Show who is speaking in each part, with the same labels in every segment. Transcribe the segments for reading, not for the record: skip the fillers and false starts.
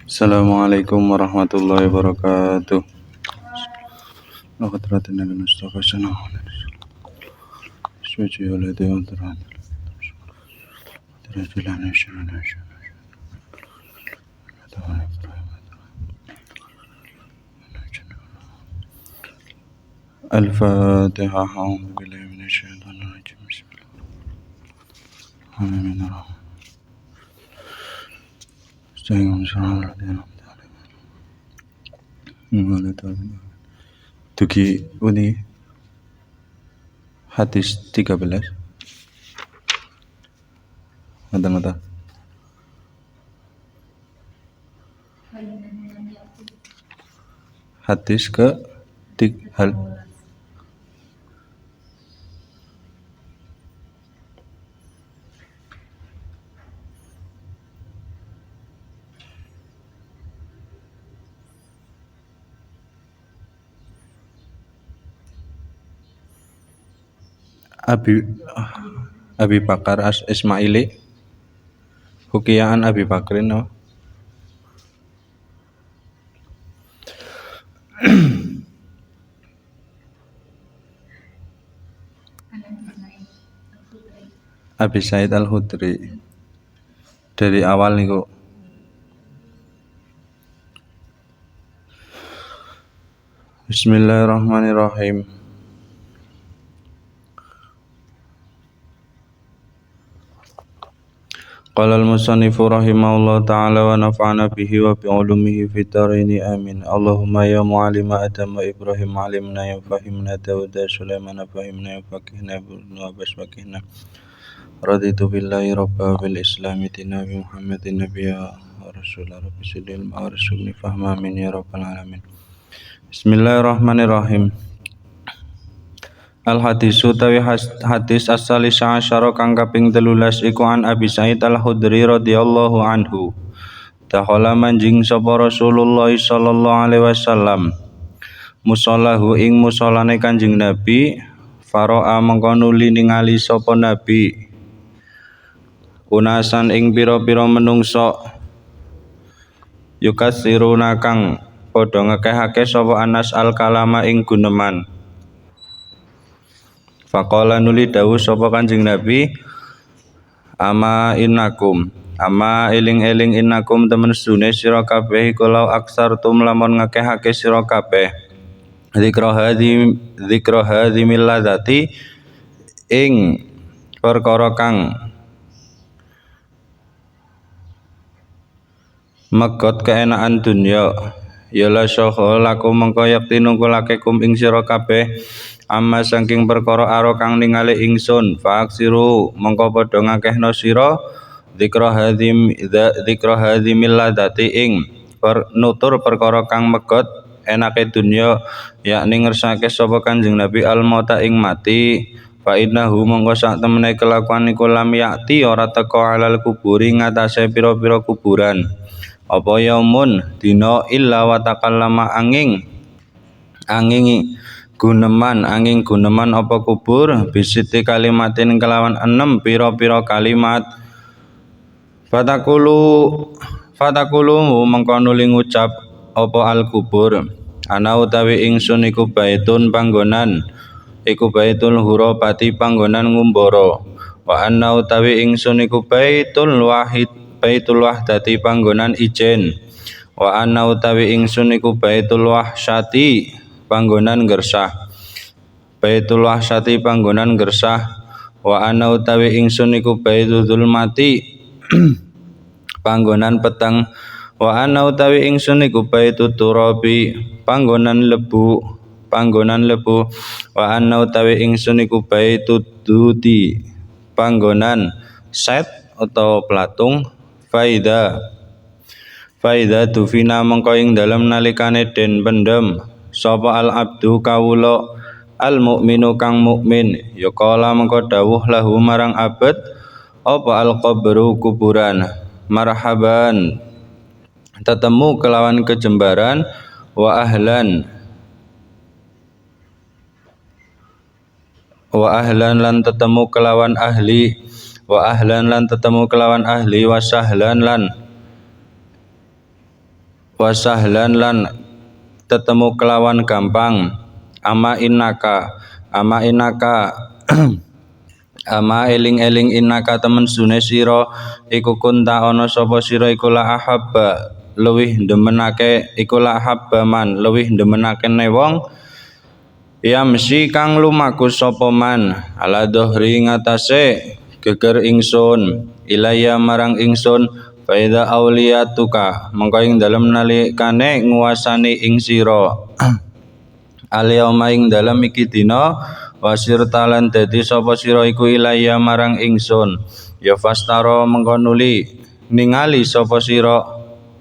Speaker 1: Assalamualaikum warahmatullahi wabarakatuh. Laqad ratina bin Mustafa sallallahu alaihi wasallam. Suci oleh Dewan Tuhan. Terajilan nasyana. Al-Fatihah. A'udzu billahi minasyaitonir rajim. Bismillahirrahmanirrahim. Tuki uni hadis 13. Mata-mata. Hadis ke hal Abi Bakar Ismaili Hukiyaan Abi Bakrin no? Abi Said Al-Khudri dari awal niku. Bismillahirrahmanirrahim. Qala al-musannifu rahimahullah ta'ala wa nafa'ana bihi wa bi'ulumihi fid dharaini amin. Allahumma ya mu'allima Adam wa Ibrahim 'allimna ya fahimna Dawud Sulaiman fahimna ya faqihna wa Abbas faqihna. Raditu billahi rabba bil islami dina bi Muhammadin nabiyya wa rasulah rabbi sidil wa rasulni fahma amin ya rabbal alamin. Bismillahirrahmanirrahim. Al-hadisu tawi hadis asali sya'asyara kang kaping 13 iku an Abi Sa'id Al-Khudri radhiyallahu anhu. Dakhala manjing sapa Rasulullah sallallahu alaihi wasallam musallahu ing musolane Kanjeng Nabi. Faro'a mengko nuli ningali sapa Nabi unasan ing pira-pira menungso yukatsiruna kang padha ngekehake sapa Anas al-kalama ing guneman. Faqala nuli dawuh sapa Kanjeng Nabi, ama eling-eling innakum temen sune sira kabeh iku law aksartum lamun ngekehake sira kabeh zikra hadhi milladzati ing perkara kang megot keenaan dunya ya la syakha lakum mengko yakti nungkulake kum ing sira kabeh amma saking perkara aro kang ningali ingsun faaksiru mengko padha ngakehna sira zikra hadhi milladzati ing nutur perkara kang megot enake dunya yakni ngersake sapa Kanjeng Nabi al-mauta ing mati. Fa innahu mongko sak temene kelakuan iku lam yakti ora teka alal kuburi ngatasé pira-pira kuburan apa yaumun dina illa wa takallama angin guneman apa kubur bisiti kalimatin kelawan 6 pira-pira kalimat. Fatakulu mengko nuli ngucap apa al kubur ana utawi ingsun iku baitun panggonan iku baitul hurabati panggonan ngumbara wa ana utawi ingsun iku baitul wahdati panggonan ijen wa ana utawi ingsun iku baitul wahsyati panggonan gersah wa ana utawi ingsun iku baitul zulmati panggonan peteng wa ana utawi ingsun iku baitul turabi panggonan lebu wa ana utawi ingsun iku baitul dudi panggonan set atau pelatung. Faida dufina mengko ing dalem nalikane den pendem sapa al abdu kawula al mukminu kang mukmin ya kala mengko dawuh lahu marang abad apa al qabru kuburan marhaban tetemu kelawan kejembaran wa ahlan lan tetemu kelawan ahli wa ahlan lan tetemu kelawan ahli wa sahlan lan wasahlan lan tetemu kelawan gampang. Ama innaka ama eling-eling innaka temen sune sira iku kunta ana sapa sira iku la ahabba luwih demenake iku la ahabba man luwih demenake ne wong yamsi kang lumaku sapa man ala dhuhri ngatasé geger ingsun ilaya marang ingsun faida auliyatuka mengko ing dalem nalikane nguasani ing sira al-yauma ing dalem iki dina wasir talan dadi sapa sira iku ilaya marang ingsun ya fastaro mengko nuli ningali sapa sira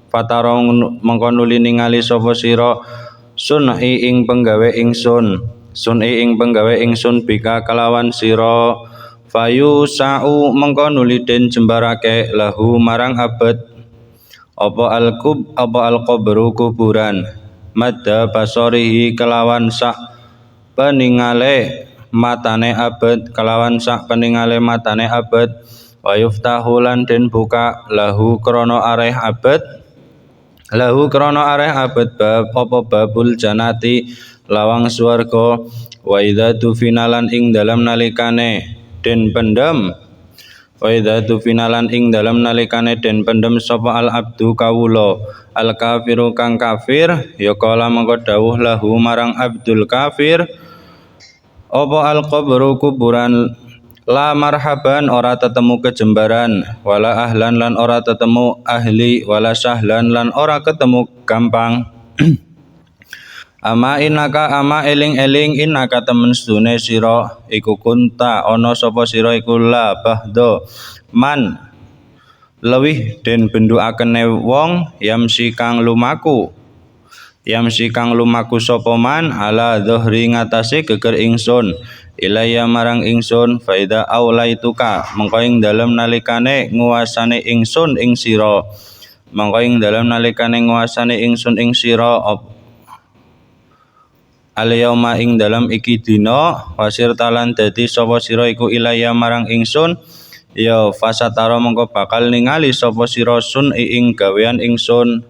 Speaker 1: fataro mengko nuli ningali sapa sira sunai ing penggawe ingsun bika kelawan sira fayu sa'u mengko nuli den jembarake lahu marang abad apa al-qabru kuburan madda basarihi kelawan sak peningale matane abad wa yuftahu lan den buka lahu krana areh abad bab apa babul janati lawang swarga wa idza finalan ing dalam nalikane den pendem sapa al abdu kawula al kafiru kang kafir ya kala mengko dawuh lahu marang abdul kafir apa al qabru kuburan la marhaban ora tetemu kejembaran wala ahlan lan ora tetemu ahli wala sahlan lan ora ketemu gampang ama eling-eling innaka temen sedune sira iku kunta ana sapa sira iku la bahdo man lewih den bentukakene wong yamsi kang lumaku sapa man ala dhuhri ngatasé geger ingsun ilaya marang ingsun faida aulaituka mengko ing dalem nalikane nguasane ingsun ing sira al-yauma ing dalam iki dina wasir talan dadi sapa sira iku ilaya marang ingsun ya fasatara mengko bakal ningali sapa sira sun ing gawean ingsun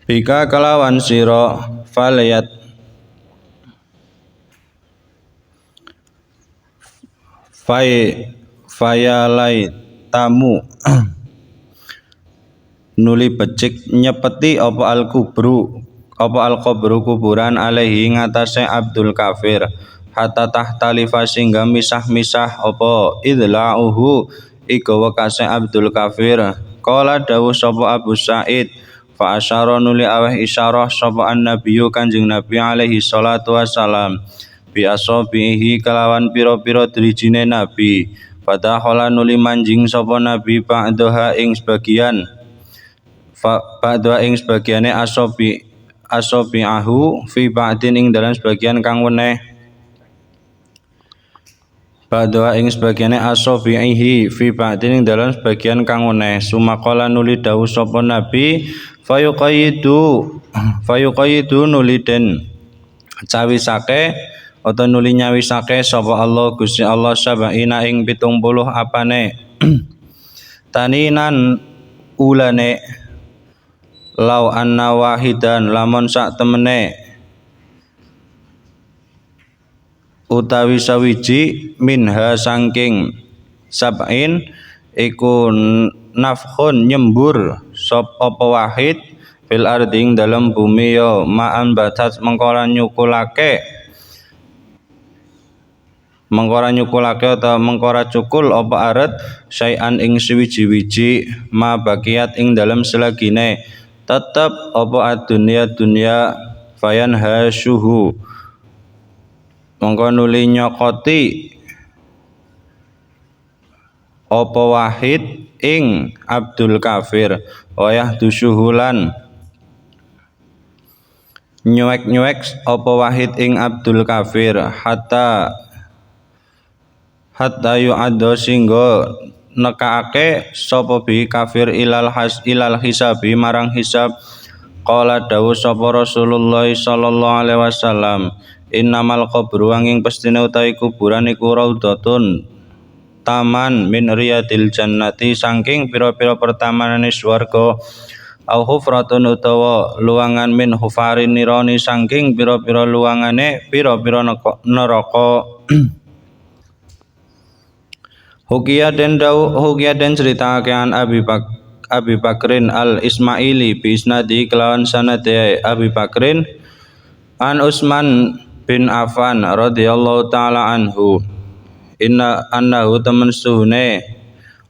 Speaker 1: bika kelawan sira fayalai tamu nuli becik nyepeti apa al-qabru kuburan alaihi ngatasé abdul kafir hatta tahtalifa singga misah-misah apa idla'uhu iku wekase abdul kafir qala dawuh sapa Abu Sa'id fa asyara nuli aweh isyarah sapa annabiyyu kanjeng nabi alaihi salatu wassalam bi asabihi kelawan pira-pira drijine nabi padahal nuli manjing sapa nabi ba'daha ing sebagiane asobi'ahu fi ba'din ing dalam sebagian kang weneh sumaqala nuli dawuh sapa nabi fayuqayyidu nuli den cawisake atau nuli nyawisake sapa Allah Gusti Allah sabaina ing 70 apane taninan ulane lau anna wahidan lamun sak temene utawi sawiji minha saking sab'in iku nafkhun nyembur sop apa wahid fil arding dalam bumi ya ma'an batat mengkora nyukulake atau mengkora cukul apa aret syai'an ing siwiji-wiji ma bakiat ing dalam selagine tetep apa ad-dunya fayan hasyuhu mongko nuli nyokoti apa wahid ing abdul kafir wayah dusyuhulan nyuek apa wahid ing abdul kafir hatta yu'addo singgo nekaake sapa bi kafir ilal hisabi marang hisab qala dawuh sapa Rasulullah sallallahu alaihi wasallam innamal qabru angin pestine utawi kuburan iku raudhatun taman min riyadil jannati saking pira-pira pertamanane swarga au hufratun utawa luangan min hufarin nironi saking pira-pira luangane pira-pira neraka. Hukia den ceritake an Abi Bakrin al Ismaili bi isnadi kelawan sanade Abi Bakrin an Utsman bin Affan radhiyallahu taala anhu annahu temen suhune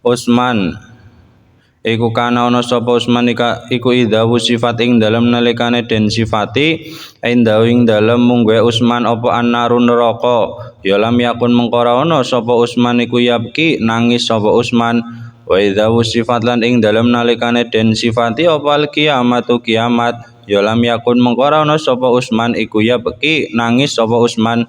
Speaker 1: Utsman iku kana ana sapa Utsman iku idawu sifat ing dalem nalikane den sifati ing dalem mungguhe Utsman apa annarun neraka ya lam yakun mengko ora ana sapa Utsman iku yabki nangis sapa Utsman wa idawu sifat lan ing dalem nalikane den sifati apa al kiamatu kiamat ya lam yakun mengko ora ana sapa Utsman iku yabki nangis sapa Utsman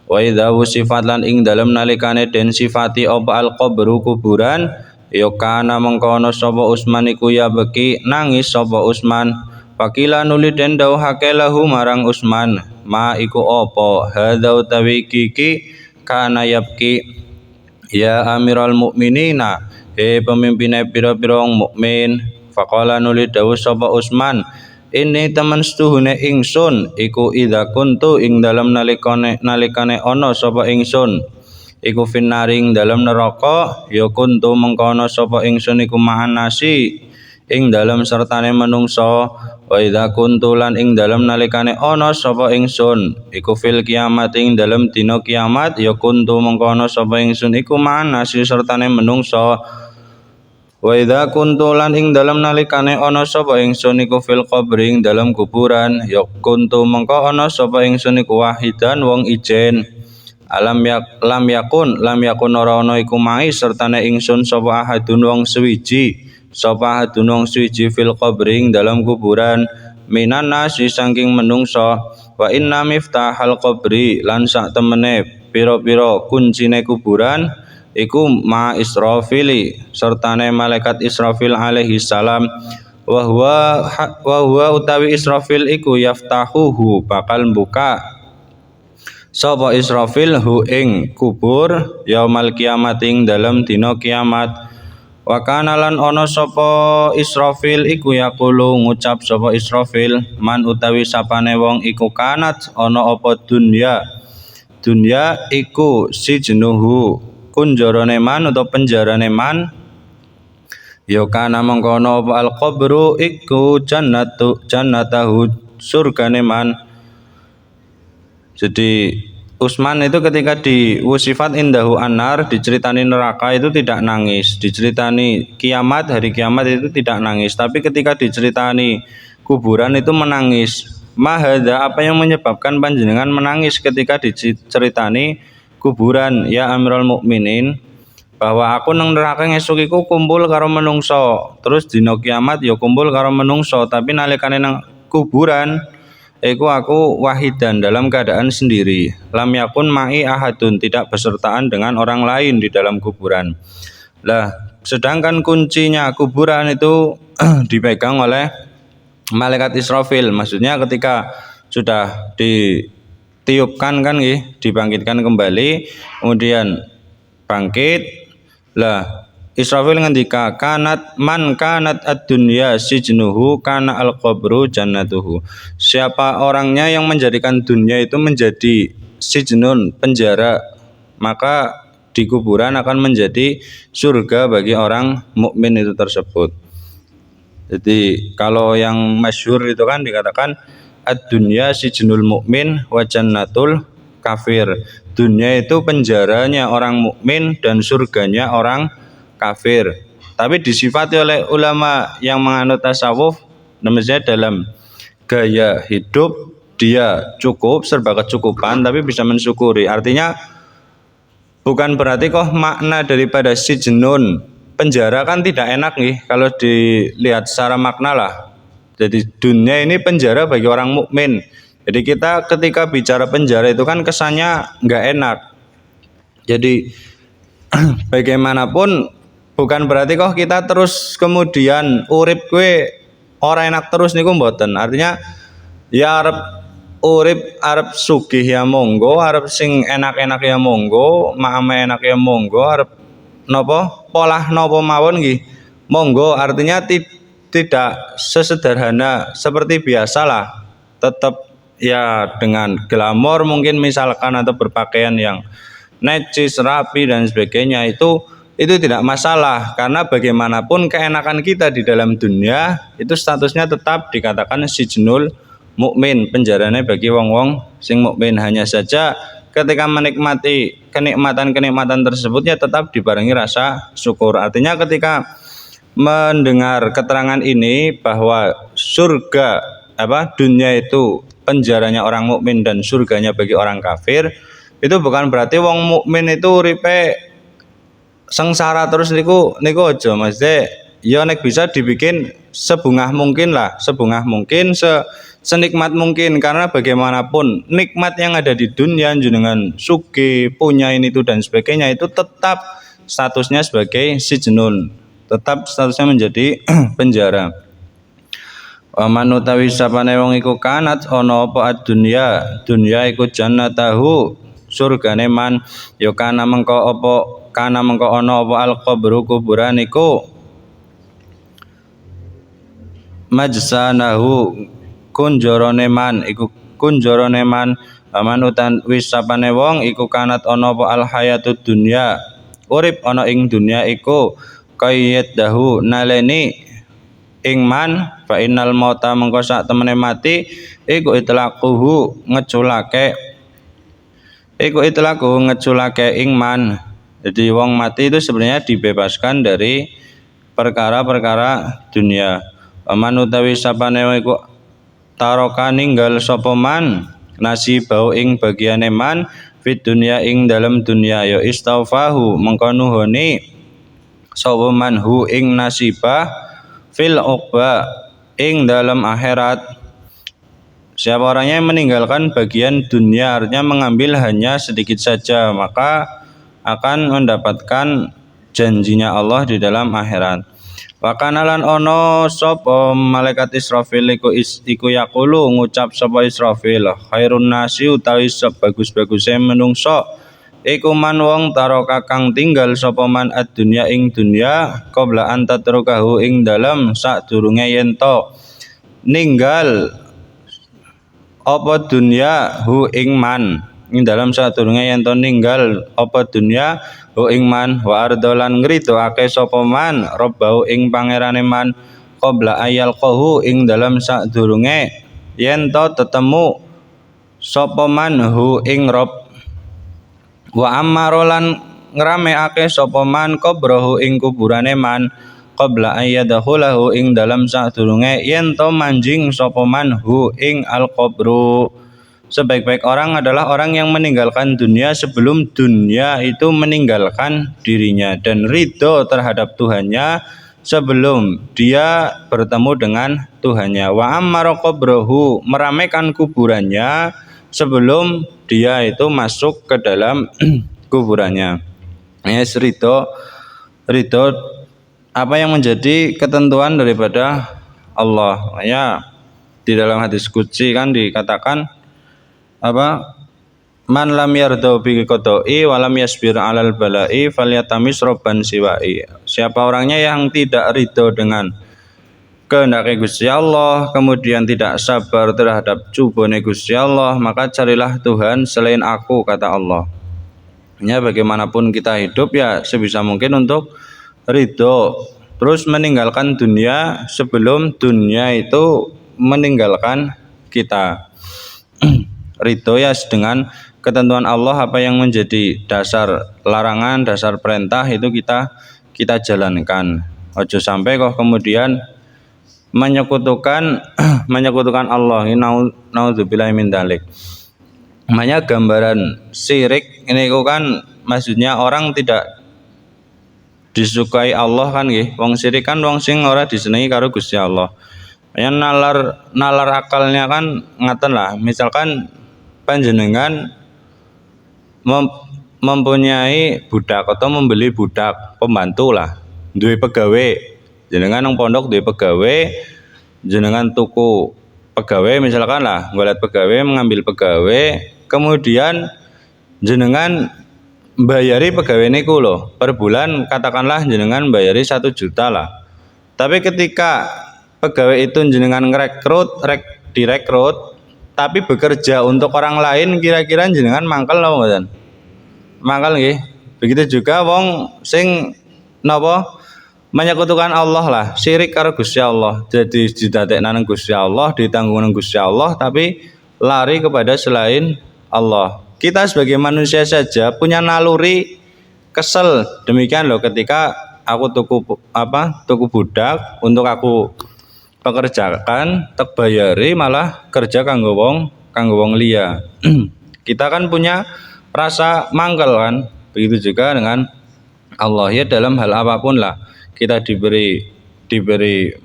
Speaker 1: wa idawu sifat lan ing dalem nalikane den sifati apa al qabru kuburan ya kana mengkono sapa Utsman iku ya beki nangis sapa Utsman pakila nuli den dawuhake lahu marang Utsman ma iku apa hadza utawi iki kana yabki ya amiral mukminina pemimpine pira-pira wong mukmin faqala nuli dawuh sapa Utsman ini temen setuhune ingsun iku idza kuntu ing dalem nalikane ana sapa ingsun iku finnaring dalam neraka ya kuntu mengkono sapa ingsun iku mahanasi ing dalam sertane menungsa wa idza kuntu lan ing dalam nalikane ana sapa ingsun iku fil kiamat ing dalam dina kiamat ya kuntu mengkono sapa ingsun iku mahanasi sertane menungsa wa idza kuntu lan ing dalam nalikane ana sapa ingsun iku fil qabri ing dalam kuburan ya kuntu mengko ana sapa ingsun iku wahidan wong ijen lam yakun ora ana iku mai sertane ingsun sapa ahadun wong suwiji fil qabring dalam kuburan minan nasi saking menungsa wa inna miftahal qabri lan sak temene pira-pira kuncine kuburan iku ma Israfili sertane malaikat Israfil alaihi salam wa huwa utawi Israfil iku yaftahuhu bakal buka sapa Israfil hu ing kubur yaumal kiamat ing dalem dina kiamat wa kana lan ana sapa Israfil iku yaqulu ngucap sapa Israfil man utawi sapane wong iku kanat ana apa dunya iku sijnuhu kunjarane man utawa penjarane man ya kana mengkono apa al qabru iku jannatahu surgane man. Jadi Utsman itu ketika diwusifat indahu anar diceritani neraka itu tidak nangis, diceritani kiamat hari kiamat itu tidak nangis, tapi ketika diceritani kuburan itu menangis. Mahadha apa yang menyebabkan panjenengan menangis ketika diceritani kuburan ya Amirul Mukminin bahwa aku nang neraka ngesuk iku kumpul karo menungso, terus dina kiamat ya kumpul karo menungso, tapi nalikane nang kuburan aku wahidan dalam keadaan sendiri. Lam yakun ma'i ahadun tidak besertaan dengan orang lain di dalam kuburan. Lah, sedangkan kuncinya kuburan itu dipegang oleh malaikat Israfil. Maksudnya ketika sudah ditiupkan kan dibangkitkan kembali, kemudian bangkit. Lah Israfil ngendika kanat ad-dunya sijnuhu kana al-qabru jannatuhu. Siapa orangnya yang menjadikan dunia itu menjadi sijnun penjara, maka di kuburan akan menjadi surga bagi orang mukmin itu tersebut. Jadi kalau yang masyhur itu kan dikatakan ad-dunya sijnul mukmin wa jannatul kafir. Dunia itu penjaranya orang mukmin dan surganya orang kafir. Tapi disifati oleh ulama yang menganut tasawuf namanya dalam gaya hidup dia cukup serba kecukupan tapi bisa mensyukuri. Artinya bukan berarti makna daripada sijnun penjara kan tidak enak kalau dilihat secara makna lah. Jadi dunia ini penjara bagi orang mukmin. Jadi kita ketika bicara penjara itu kan kesannya nggak enak. Jadi bagaimanapun bukan berarti kita terus kemudian urip ora enak terus niku mboten. Artinya ya arep urip arep sugih ya monggo, arep sing enak-enak ya monggo, maame enak ya monggo, arep napa polah napa mawon nggih monggo. Artinya tidak sesederhana seperti biasalah, tetap ya dengan glamor mungkin misalkan atau berpakaian yang necis, rapi dan sebagainya, itu tidak masalah, karena bagaimanapun keenakan kita di dalam dunia itu statusnya tetap dikatakan sijnul mukmin, penjarane bagi wong-wong sing mukmin. Hanya saja ketika menikmati kenikmatan-kenikmatan tersebut ya tetap dibarengi rasa syukur. Artinya ketika mendengar keterangan ini bahwa dunia itu penjaranya orang mukmin dan surganya bagi orang kafir, itu bukan berarti wong mukmin itu uripe sengsara terus niku aja, maksudnya ya nek bisa dibikin sebungah mungkin, senikmat mungkin, karena bagaimanapun nikmat yang ada di dunia jenengan sugih, punya ini itu dan sebagainya, itu tetap statusnya sebagai sijnun, tetap statusnya menjadi penjara. Waman utawi sapane wong iku kanat ana apa ad-dunya, dunya iku jannatahu, surgane man, ya kana mengko ana apa al-qabru, kuburan iku majsanahu, kunjorone man, aman utan wis sapane wong iku kanat ana apa al-hayatud dunya, urip ana ing dunya iku qayyadahu, naleni ing man, fa innal mauta mengko sak temene mati iku itlaquhu, ngeculake ing man. Jadi wong mati itu sebenarnya dibebaskan dari perkara-perkara dunia. Aman utawi sapane iku taroka ninggal sapa man nasibau ing bagiane man fit dunya ing dalam dunia, ya istaufahu mengko nuhoni sapa man hu ing nasibah fil uqba ing dalam akhirat. Siapa orangnya yang meninggalkan bagian dunia, artinya mengambil hanya sedikit saja, maka akan mendapatkan janjinya Allah di dalam akhirat. Wa kana lan ono sapa malaikat Israfil iku yaqulu, ngucap sapa Israfil, khairun nasi utawi sebagus-baguse menungso iku man wong taroka kang tinggal sapa man ad-dunya ing dunya qabla an tatrukahu ing dalam sadurunge yen to ninggal apa dunya hu ing man, ing dalam sadurunge yen to ninggal apa dunya hu ing man, wa ardolan ngridoake sapa man robbau ing pangerane man qabla ayal qahu ing dalam sadurunge yen to tetemu sapa man hu ing rob, wa ammarolan ngrameake sapa man qabrahu ing kuburane man qabla ayyadkhulahu ing dalam sadurunge yen to manjing sapa man hu ing al-qabru. Sebaik-baik orang adalah orang yang meninggalkan dunia sebelum dunia itu meninggalkan dirinya, dan ridho terhadap Tuhannya sebelum dia bertemu dengan Tuhannya. Wa ammara qabrahu, meramaikan kuburannya sebelum dia itu masuk ke dalam kuburannya. Yes, ridho apa yang menjadi ketentuan daripada Allah. Ya, di dalam hadis qudsi kan dikatakan man lam yardau bi qada'i wa lam yasbir 'alal bala'i falyatamis robban siwa'i. Siapa orangnya yang tidak ridho dengan kehendak Gusti Allah, kemudian tidak sabar terhadap cobaan Gusti Allah, maka carilah Tuhan selain aku, kata Allah. Ya, bagaimanapun kita hidup ya sebisa mungkin untuk ridho, terus meninggalkan dunia sebelum dunia itu meninggalkan kita. Ridho ya dengan ketentuan Allah, apa yang menjadi dasar larangan, dasar perintah itu kita jalankan. Ojo sampai kok kemudian menyekutukan Allah. Naudzubillahi min dzalik. Makanya gambaran syirik ini kan maksudnya orang tidak disukai Allah kan nggih. Wong syirik kan wong sing ora disenengi karo Gusti Allah. Ya nalar akalnya kan ngaten lah. Misalkan panjenengan mempunyai budak atau membeli budak pembantu lah, duwe pegawai. Jenengan nang pondok duwe pegawai, jenengan tuku pegawai misalkan lah, ngolet pegawai, mengambil pegawai, kemudian jenengan bayari pegawai niku lho, per bulan katakanlah jenengan bayari 1 juta lah. Tapi ketika pegawai itu jenengan direkrut tapi bekerja untuk orang lain, kira-kira jenengan mangkel napa mboten? Mangkel nggih. Begitu juga wong sing napa menyekutukan Allah lah, syirik karo Gusti Allah. Jadi didadekna nang Gusti Allah, ditanggung nang Gusti Allah tapi lari kepada selain Allah. Kita sebagai manusia saja punya naluri kesel. Demikian loh ketika aku tuku budak untuk aku pekerjakan, tak bayari malah kerja kanggo wong liya. Kita kan punya rasa mangkel kan. Begitu juga dengan Allah, ya dalam hal apapun lah kita diberi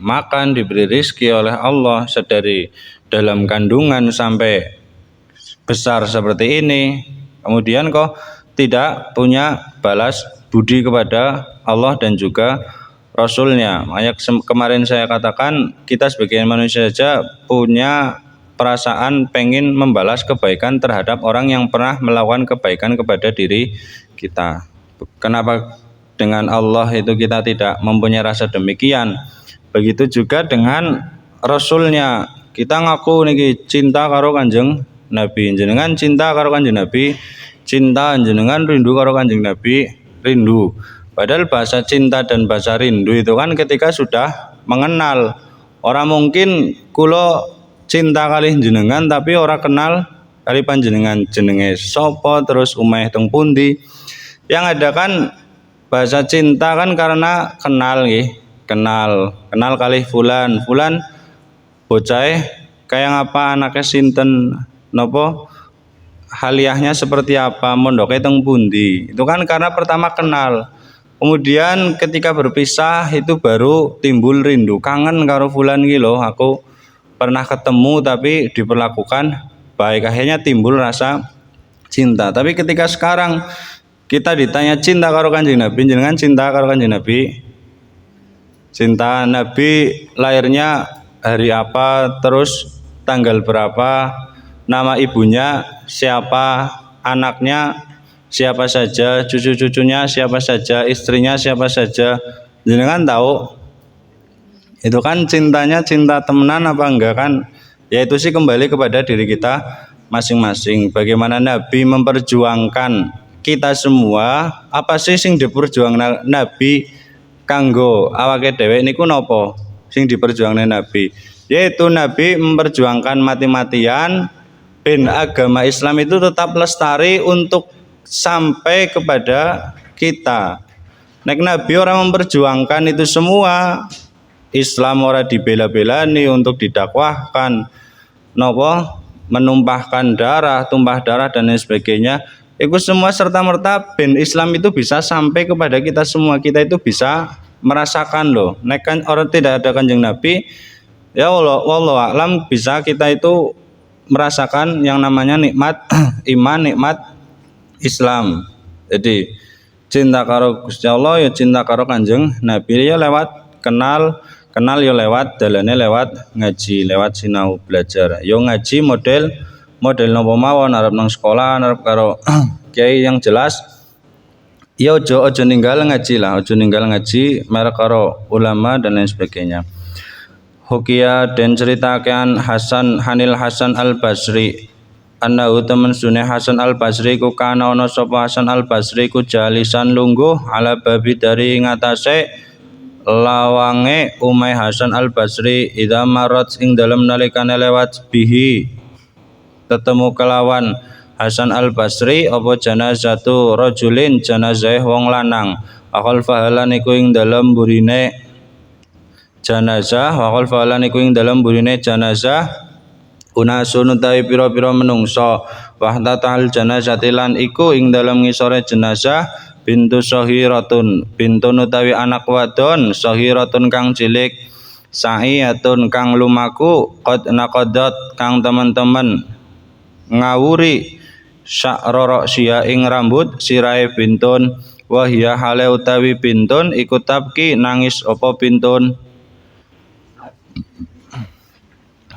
Speaker 1: makan, diberi rizki oleh Allah, sedari dalam kandungan sampai besar seperti ini, kemudian kok tidak punya balas budi kepada Allah dan juga Rasulnya. Makanya kemarin saya katakan kita sebagai manusia saja punya perasaan pengen membalas kebaikan terhadap orang yang pernah melakukan kebaikan kepada diri kita. Kenapa dengan Allah itu kita tidak mempunyai rasa demikian? Begitu juga dengan Rasulnya. Kita ngaku niki cinta karo Kanjeng Nabi, jenengan cinta karo Kanjeng Nabi, cinta jenengan rindu karo Kanjeng Nabi, rindu. Padahal bahasa cinta dan bahasa rindu itu kan ketika sudah mengenal. Orang mungkin kula cinta kali jenengan tapi ora kenal kali panjenengan, jenenge sapa, terus umeh teng pundi. Yang ada kan bahasa cinta kan karena kenal nggih, kenal kali fulan bocah kayak ngapa, anaknya sinten, nopo haliahnya seperti apa, mondoke teng pundi. Itu kan karena pertama kenal. Kemudian ketika berpisah itu baru timbul rindu, kangen karo fulan iki lho, aku pernah ketemu tapi diperlakukan baik, akhirnya timbul rasa cinta. Tapi ketika sekarang kita ditanya cinta karo Kanjeng Nabi, jenengan cinta karo Kanjeng Nabi? Cinta Nabi lahirnya hari apa, terus tanggal berapa, nama ibunya siapa, anaknya siapa saja, cucu-cucunya siapa saja, istrinya siapa saja, jenengan tahu? Itu kan cintanya cinta temenan apa enggak kan? Ya itu sih kembali kepada diri kita masing-masing. Bagaimana Nabi memperjuangkan kita semua, apa sih sing diperjuangkan Nabi kanggo awake dhewe niku napa sing diperjuangkan Nabi? Yaitu Nabi memperjuangkan mati-matian ben agama Islam itu tetap lestari untuk sampai kepada kita. Nek Nabi orang memperjuangkan itu semua, Islam ora dibela-belani untuk didakwahkan, napa menumpahkan darah, tumpah darah dan lain sebagainya. Itu semua serta-merta ben Islam itu bisa sampai kepada kita semua, kita itu bisa merasakan loh. Nek kan orang tidak ada Kanjeng Nabi, ya Allah, wallahu a'lam, bisa kita itu merasakan yang namanya nikmat iman, nikmat Islam. Jadi cinta karo Gusti Allah ya cinta karo Kanjeng Nabi ya lewat kenal ya lewat dalane, lewat ngaji, lewat sinau belajar. Yo ngaji model napa mawon, arep nang sekolah, arep karo kiai yang jelas. Ya ojo ninggal ngaji lah, ojo ninggal ngaji merek karo ulama dan lain sebagainya. Hukia dan ceritakan Hanil Hasan Al Basri, annahu temen sunne Hasan Al Basri ku kana ana sapa Hasan Al Basri ku jalisan lungguh ala babi dari ngatasé lawange umay Hasan Al Basri idza marat ing dalem nalikane lewat bihi ketemu kelawan Hasan Al Basri apa janazatu rajulin, jenazah wong lanang, akal fahalan iku ing dalem burine jenazah, akal fahalan iku ing dalem burine jenazah unasun utawi pira-pira menungso, wahda ta'al janazati lan iku ing dalem ngisore jenazah bintu sahiratun, bintun utawi anak wadon, sahiratun kang cilik, sa'iyatun kang lumaku, qad naqadat kang teman-teman ngawuri sya'ra sia ing rambut sirahe bintun, wahya hale utawi bintun iku tabki nangis apa bintun.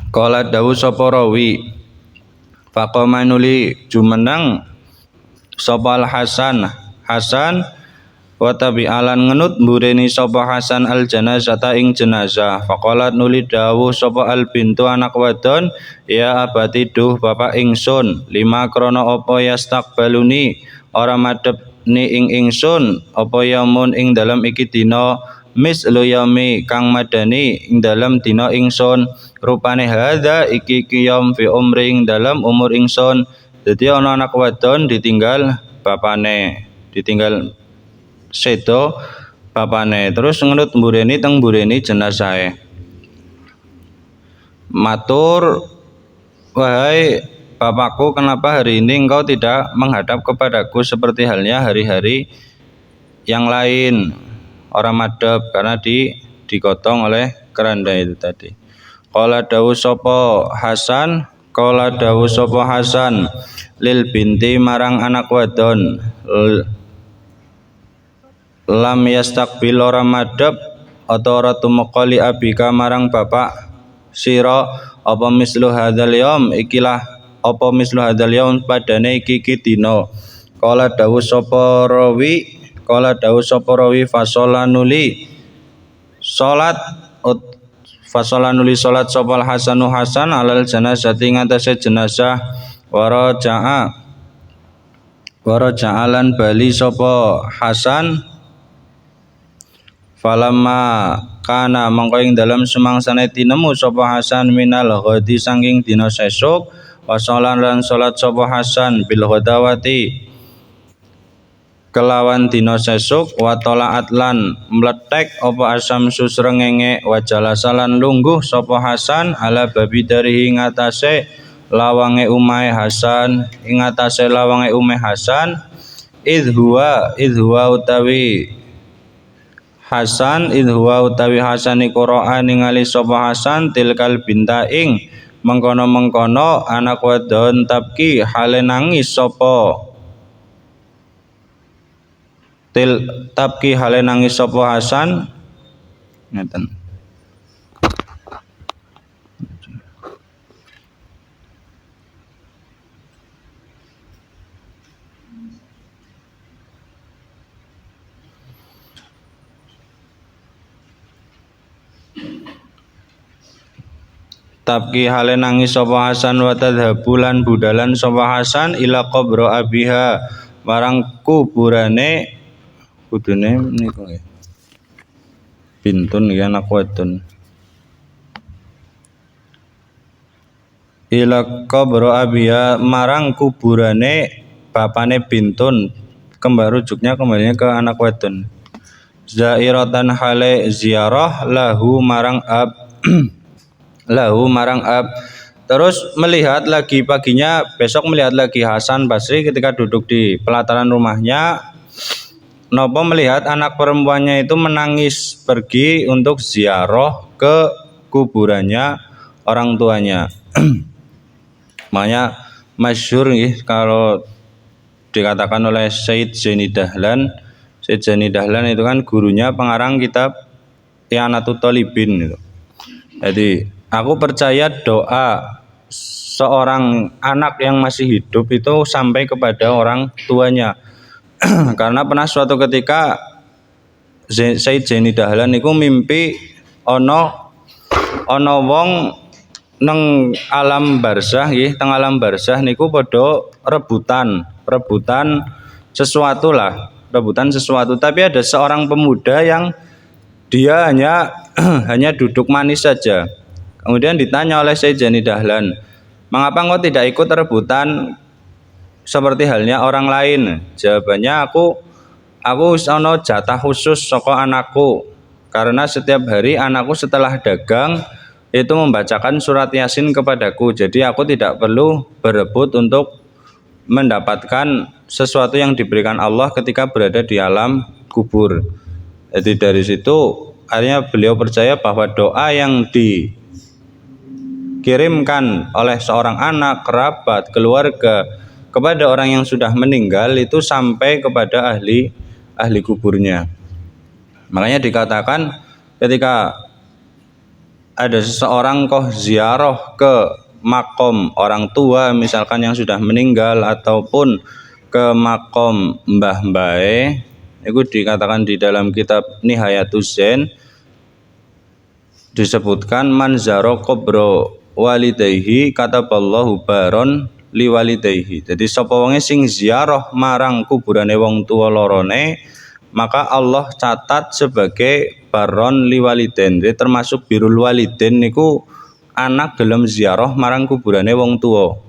Speaker 1: Kala dawu sapa rawi, faqama nuli jumeneng sapa Al Hasan wa tabi'alan ngenut mbureni sapa Hasan al janazata ing jenazah. Faqalat nuli dawuh sapa al bintu anak wadon, ya abati duh bapak ingsun, lima krana apa yastaqbaluni ora madhepni ing ingsun apa yamun ing dalem iki dina mislu yaumi kang madani ing dalem dina ingsun, rupane hadza iki qiyam fi umri ing dalem umur ingsun. Dadi ana anak wadon ditinggal bapane, ditinggal sedo bapane, terus ngenut mbureni teng mbureni jenazahe. Matur, wahai bapakku, kenapa hari ini engkau tidak menghadap kepadaku seperti halnya hari-hari yang lain? Orang madhep karena digotong oleh keranda itu tadi. Qala dawu sapa Hasan, qala dawu sapa Hasan lil binti marang anak wadon, lam yastaqbil ora madhep atau ora tumekali abika marang bapak sira apa mislu hadzal yaum ikilah apa mislu hadzal yaum padane iki dina. Qala dawu sapa rawi fasolanuli salat sopal Hasanu Hasan alal janazati ngatasé jenazah waraja'alan bali sapa Hasan falamma kana mangko ing dalam semangsane tinemu sapa Hasan minal ghadi saking dina sesuk wasolan lan salat sapa Hasan bil ghadawati kelawan dina sesuk watola atlan meletek apa asam susrengenge wajalasalan lungguh sapa Hasan ala babi dari ngatasé lawange umahe Hasan ing ngatasé lawange umahe Hasan idhuwa utawi Hasan iku ro'a ningali sapa Hasan tilkal binta ing mengkono-mengkono anak wadon tabki hale nangis sapa Hasan ngeten. Tabki hale nangis sapa Hasan wa tadhabu lan budalan sapa Hasan ila qabro abiha marang kuburane kudune niku nggih. Bintun ya anak wadon. Ila qabro abiha marang kuburane bapane Bintun. Kembali rujuknya kembalinya ke anak wadon. Zairatan hale ziarah lahu marang ab terus melihat lagi paginya besok melihat lagi Hasan Basri ketika duduk di pelataran rumahnya nopo melihat anak perempuannya itu menangis pergi untuk ziarah ke kuburannya orang tuanya. Makanya masyhur nih kalau dikatakan oleh Said Zaini Dahlan itu kan gurunya pengarang kitab I'anatut Thalibin itu. Jadi aku percaya doa seorang anak yang masih hidup itu sampai kepada orang tuanya. Karena pernah suatu ketika Said Zaini Dahlan niku mimpi ana wong neng alam barzah nggih, teng alam barzah niku padha rebutan sesuatu, tapi ada seorang pemuda yang dia hanya duduk manis saja. Kemudian ditanya oleh Said Zaini Dahlan, "Mengapa engkau tidak ikut rebutan seperti halnya orang lain?" Jawabannya, aku ono jatah khusus saka anakku, karena setiap hari anakku setelah dagang itu membacakan surat Yasin kepadaku, jadi aku tidak perlu berebut untuk mendapatkan sesuatu yang diberikan Allah ketika berada di alam kubur. Jadi dari situ akhirnya beliau percaya bahwa doa yang dikirimkan oleh seorang anak, kerabat, keluarga kepada orang yang sudah meninggal itu sampai kepada ahli kuburnya. Makanya dikatakan ketika ada seseorang ziarah ke makom orang tua misalkan yang sudah meninggal ataupun ke makom mbah-mbahe Itu dikatakan di dalam kitab Nihayatus Zen, disebutkan man zaro kubro walidayhi kataballahu baron liwalidayhi. Jadi sapa wonge sing ziarah marang kuburane wong tua lorone, maka Allah catat sebagai baron liwaliden. Jadi termasuk birrul waliden niku anak gelem ziarah marang kuburane wong tua.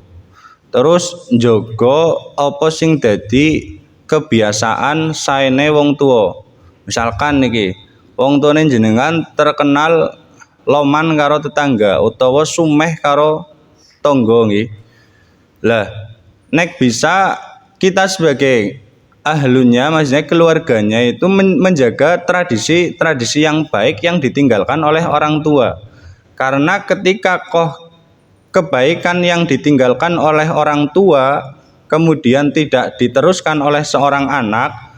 Speaker 1: Terus njaga apa sing dadi kebiasaan saene wong tua. Misalkan niki wong tuane jenengan terkenal loman karo tetangga utawa sumeh karo tangga nggih. Lah nek bisa kita sebagai ahlunya, maksudnya keluarganya itu menjaga tradisi yang baik yang ditinggalkan oleh orang tua. Karena ketika kebaikan yang ditinggalkan oleh orang tua kemudian tidak diteruskan oleh seorang anak,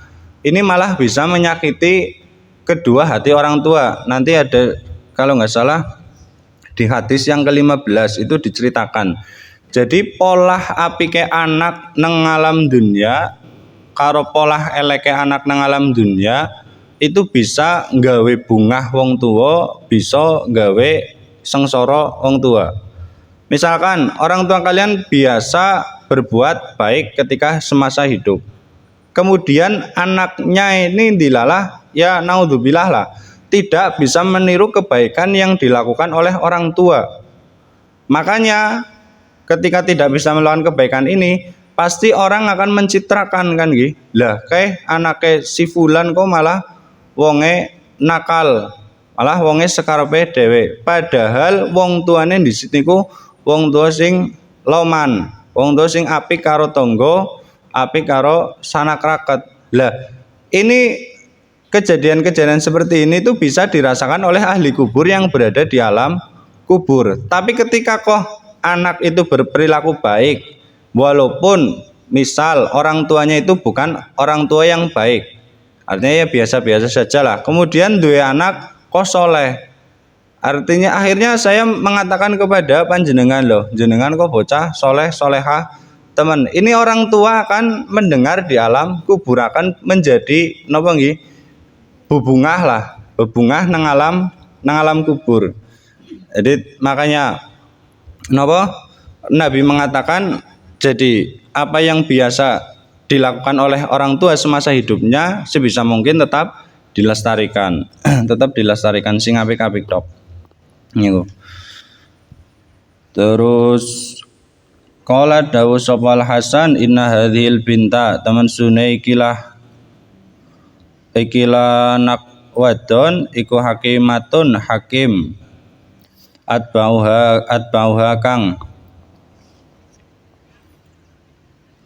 Speaker 1: ini malah bisa menyakiti kedua hati orang tua. Nanti ada, kalau nggak salah di hadis yang ke-15 itu diceritakan. Jadi pola apike anak nang alam dunia karo pola eleke anak nang alam dunia itu bisa nggawe bungah wong tua, bisa nggawe sengsara wong tua. Misalkan orang tua kalian biasa berbuat baik ketika semasa hidup, kemudian anaknya ini dilalah, ya naudzubillah lah, tidak bisa meniru kebaikan yang dilakukan oleh orang tua. Makanya ketika tidak bisa melakukan kebaikan ini, pasti orang akan mencitrakan kan nggih. Lah kayak anake si fulan kok malah wonge nakal, malah wonge sekarepe dhewe. Padahal wong tuane di siniku wong tua sing loman, wong tua sing apik karo tangga, apik karo sanak raket. Lah ini kejadian-kejadian seperti ini tuh bisa dirasakan oleh ahli kubur yang berada di alam kubur. Tapi ketika anak itu berperilaku baik, walaupun misal orang tuanya itu bukan orang tua yang baik, artinya ya biasa-biasa saja lah, kemudian dua anak soleh, artinya akhirnya saya mengatakan kepada panjenengan, loh jenengan kok bocah soleh soleha teman, ini orang tua akan mendengar di alam kubur, akan menjadi napa nggih, bebungah lah, bebungah nang alam kubur. Jadi makanya napa Nabi mengatakan, jadi apa yang biasa dilakukan oleh orang tua semasa hidupnya sebisa mungkin tetap dilestarikan tetap dilestarikan, sing apik-apik tok niku. Terus qala dawu sopal Hasan, inna hadhil binta, teman sunai ikilah nak wadon iku hakimatun hakim, atbauha kang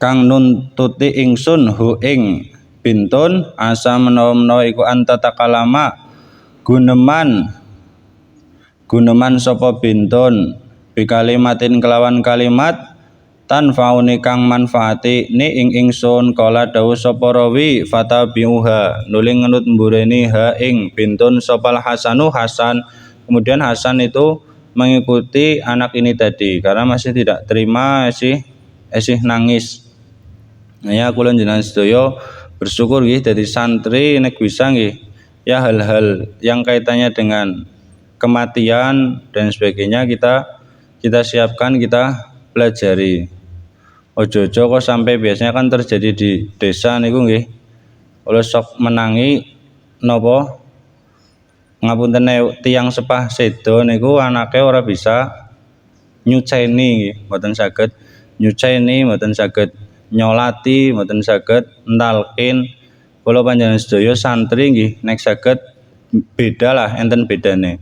Speaker 1: nuntuti ingsun hu ing bintun, asa menawa iku anta takalama guneman sapa bintun bi kalimatin kelawan kalimat tanfauni kang manfaati ni ing ingsun. Kala dawuh sapa rawi fatabiuha, nuli ngenut mbureni ha ing bintun sopal Hasanu Hasan. Kemudian Hasan itu mengikuti anak ini tadi karena masih tidak terima, esih nangis. Nah ya kula jenengan sedaya bersyukur nggih dadi santri nek bisa nggih ya hal-hal yang kaitannya dengan kematian dan sebagainya kita siapkan, kita pelajari. Ojo-ojo kok sampai biasanya kan terjadi di desa niku nggih. Oleh sok menangi napa ngapunten tiyang sepah sedo niku anake ora bisa nyuceni nggih, mboten saged nyuceni, mboten saged nyolati, mboten saged ntalkin. Kula panjenengan sedaya santri nggih nek saged beda lah, enten bedane.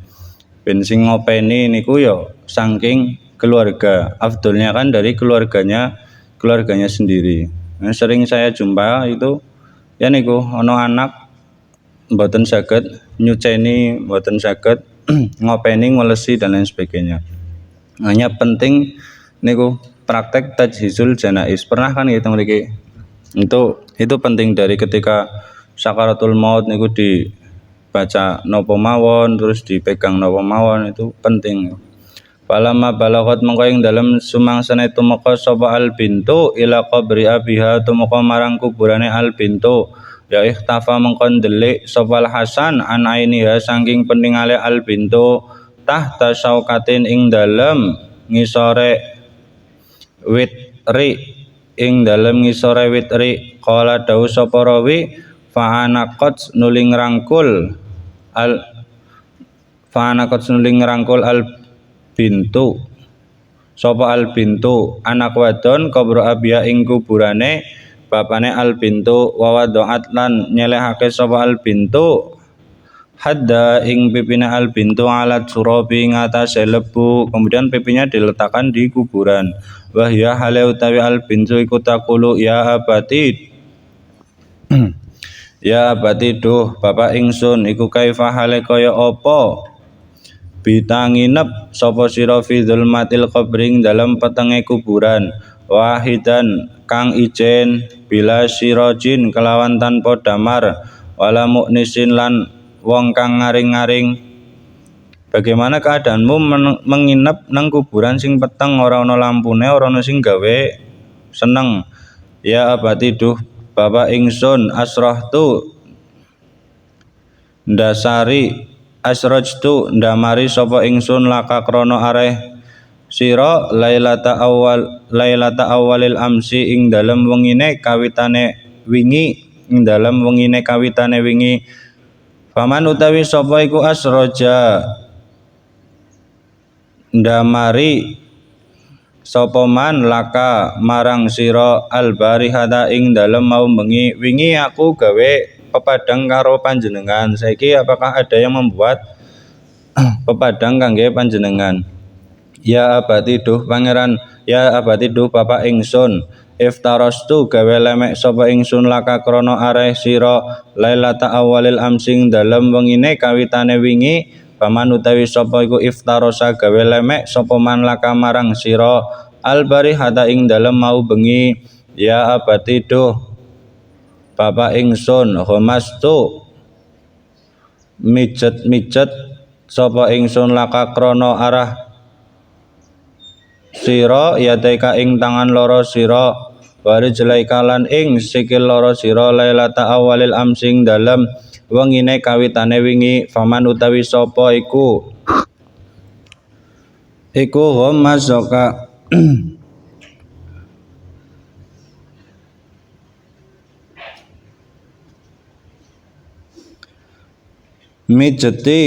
Speaker 1: Ben sing ngopeni niku ya saking keluarga, afdolnya kan dari keluarganya sendiri. Nah, sering saya jumpa itu ya niku ana anak mboten saged nyuceni, mboten saged ngopeni, ngolesi dan lain sebagainya. Hanya penting niku praktek tajhizul janais. Pernah kan kita mriki itu penting dari ketika sakaratul maut niku dibaca napa mawon, terus dipegang napa mawon, itu penting. Falamma balagat mengko ing dalem sumangsane tumeka sapa al bintu ila qabri abiha, tumeka marang kuburane al bintu ya ikhtafa mengkon delik sapa Hasan an ainiha saking peningale al bintu tahta saukatin ing dalem ngisore witri ing dalem ngisore witri qala dawu sapa rawi fa anaqat nuling rangkul al al bintu sapa al bintu anak wadon kubro abia ing kuburane bapane al bintu wa wadaat lan nyelehake sapa al bintu hadda ing pipine al bintu alat surabi ngatasé lebu kemudian pipinya diletakkan di kuburan wahya hale utawi al bintu iku takulu ya abati ya abati duh bapak ingsun iku kaifa hale kaya apa bita nginep sapa sira fi dzulmatil qabring dalam petenge kuburan wahidan kang ijen bila sirojin kelawan tanpa damar wala muknisin lan wong kang ngaring-ngaring bagaimana keadaanmu menginep nang kuburan sing peteng ora ana lampune ora ana sing gawe seneng ya abati duh bapak ingsun asrahtu ndasari asrajtu ndamari sapa ingsun laka krana areh sira lailata awalil amsi ing dalem wengine kawitane wingi faman utawi sapa iku asraja ndamari sapa man laka marang sira albarihata ing dalem mau bengi wingi aku gawe pepadang karo panjenengan saiki apakah ada yang membuat pepadang kangge panjenengan ya abati duh pangeran ya abati duh bapak ingsun iftarastu gawe lemek sapa ingsun laka krana areh sira lailata awalil amsing dalem wengine kawitane wingi paman utawi sapa iku iftarosa gawe lemek sapa man laka marang sira albarihata ing dalem mau bengi ya abati duh bapak ingsun homastu mijet sapa ingsun laka krana arah sira yataika ing tangan loro sira warijlaika lan ing sikil loro sira lailata awalil amsing dalem wengine kawitane wingi faman utawi sapa iku homasoka mijeti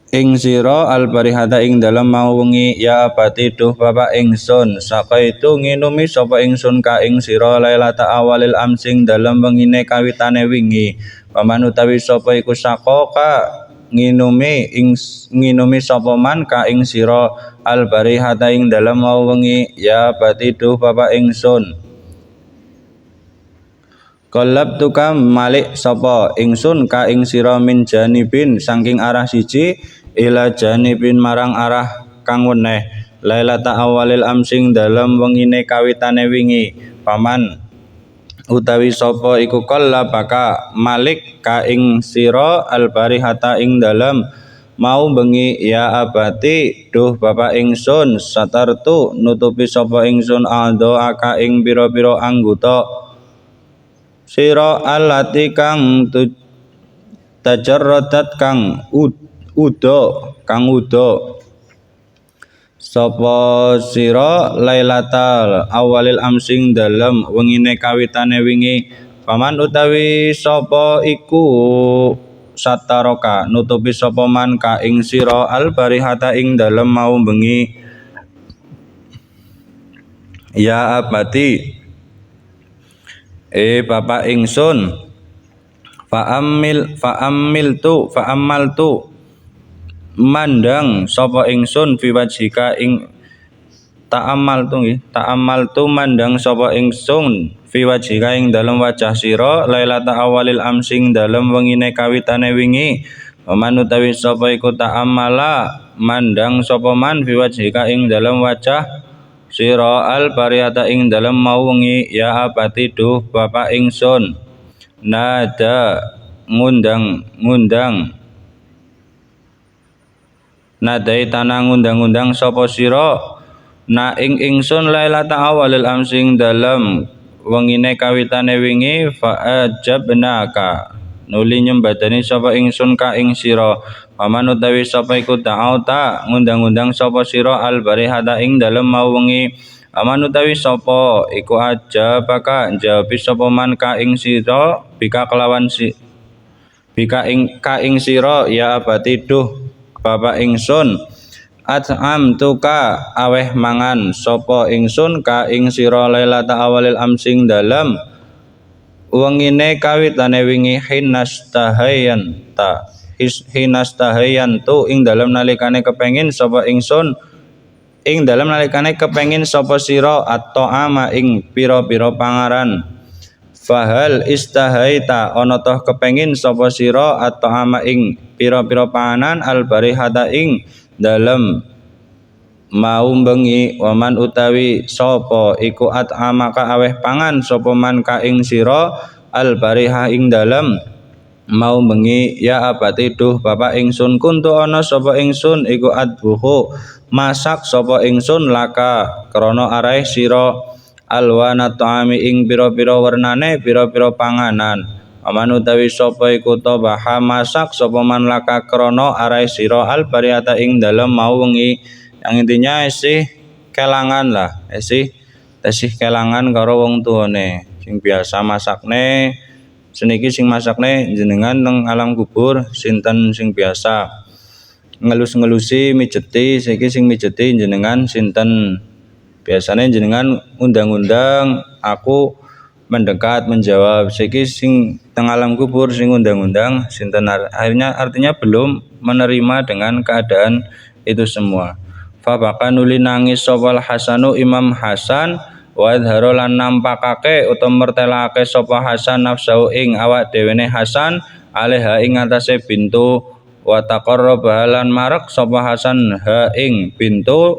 Speaker 1: ing sira albarihata ing dalem mau wengi ya abati duh bapak ingsun sakaitu nginumi sapa ingsun ka ing sira lailata awalil amsing dalem wengine kawitane wingi paman utawi sapa iku sakoka nginumi sapa man ka ing sira albarihata ing dalem mau wengi ya abati duh bapak ingsun Kolab tuka malik sapa ingsun ka ing sira min janibin saking arah siji ila janibin marang arah kang weneh lailata awalil amsing dalem wengine kawitane wingi paman utawi sapa iku kolabaka malik ka ing sira albarihata ing dalem mau bengi ya abati duh bapak ingsun satartu nutupi sapa ingsun ado aka ing pira-pira anggota sira allati kang tajarradat kang udo sapa sira lailatal awalil amsing dalem wengine kawitane wingi paman utawi sapa iku sataroka nutupi sapa man ka ing sira albarihata ing dalem mau bengi ya abati bapak ingsun fa'ammaltu mandang sapa ingsun fi wajhika ing ta'ammaltu mandang sapa ingsun fi wajhika ing dalem wajah sira lailata awalil amsing dalem wengine kawitane wingi man utawi sapa iku ta'ammala mandang sapa man fi wajhika ing dalem wajah sira albarihata ing dalem mau wengi ya abati duh bapak ingsun nada ngundang nadai tanah ngundang sapa sira na ing ingsun lailata awalil amsing dalem wengine kawitane wingi fa'ajabnaka nuli nyembadani sapa ingsun ka ing sira paman utawi sapa iku ta'auta ngundang-undang sapa sira al barihata ing dalem mau wengi aman utawi sapa iku aja baka jawab sapa man ka ing sira bika kelawan si bika ing ka ing sira ya abati duh bapak ingsun at'am tuka aweh mangan sapa ingsun ka ing sira lailata awalil amsing dalam wengine kawitane wingi hinastahayan tu ing dalam nalikane kepengin sapa ingsun ing dalam nalikane kepengin sapa sira at-ta'ama ing pira-pira pangaran fahal istahaita ana toh kepengin sapa sira at-ta'ama ing pira-pira panganan al-barihata ing dalem mau bengi waman utawi sapa iku at'amaka aweh pangan sapa man ka ing sira al bariha ing dalem mau bengi ya abati duh bapak ingsun kuntu ana sapa ingsun iku adbuhu masak sapa ingsun laka krana araih sira alwana ta'ami ing pira-pira wernane pira-pira panganan aman utawi sapa iku tabaha masak sapa man laka krana araih sira al barihata ing dalem mau wengi yang intinya isih kelangan lah isih kelangan karo wong tuane sing biasa masakne seniki sing masakne jenengan teng alam kubur sinten sing biasa ngelus-ngelusi mijeti saiki sing mijeti jenengan sinten biasanya jenengan undang-undang aku mendekat menjawab saiki sing teng alam kubur sing undang-undang sinten artinya belum menerima dengan keadaan itu semua. Fabaka nuli nangis sapa Hasanu Imam Hasan wa adharo lan nampakake utawa mertelake sapa Hasan nafsu ing awak dhewene Hasan alaiha ing atase bintu wa taqarraba lan marek sapa Hasan ha ing bintu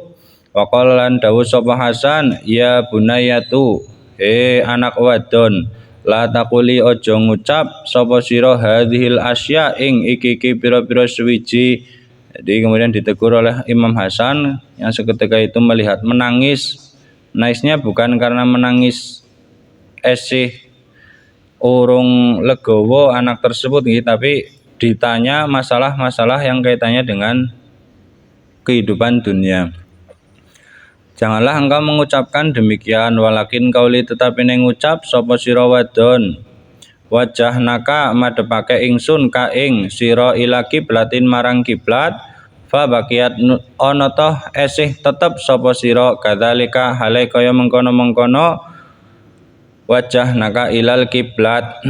Speaker 1: wa qala lan dawuh sapa Hasan ya bunayatu he anak wadon la taquli aja ngucap sapa sira hadhil asya ing iki pira-pira suwiji. Jadi kemudian ditegur oleh Imam Hasan yang seketika itu melihat menangis. Nangisnya bukan karena menangis esih urung legowo anak tersebut tapi ditanya masalah-masalah yang kaitannya dengan kehidupan dunia. Janganlah engkau mengucapkan demikian walakin kauli tetapi ngucap sapa sira wadon wajah naka madepake ingsun ka ing sira ila kiblatin marang kiblat fa baqiat ana toh esih tetep sapa sira kadzalika hale kaya mengkono-mengkono wajah naka ilal kiblat.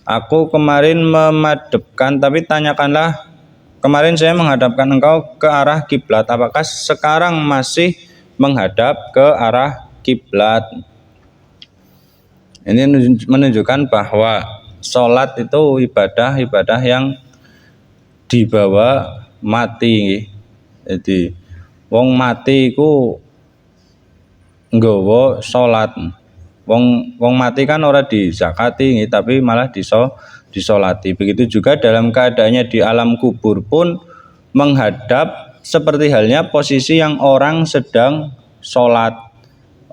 Speaker 1: Aku kemarin memadepkan tapi tanyakanlah kemarin saya menghadapkan engkau ke arah kiblat apakah sekarang masih menghadap ke arah kiblat. Ini menunjukkan bahwa sholat itu ibadah yang dibawa mati. Jadi wong mati iku nggawa sholat. Wong mati kan ora dizakati tapi malah disolati. Begitu juga dalam keadaannya di alam kubur pun menghadap seperti halnya posisi yang orang sedang sholat.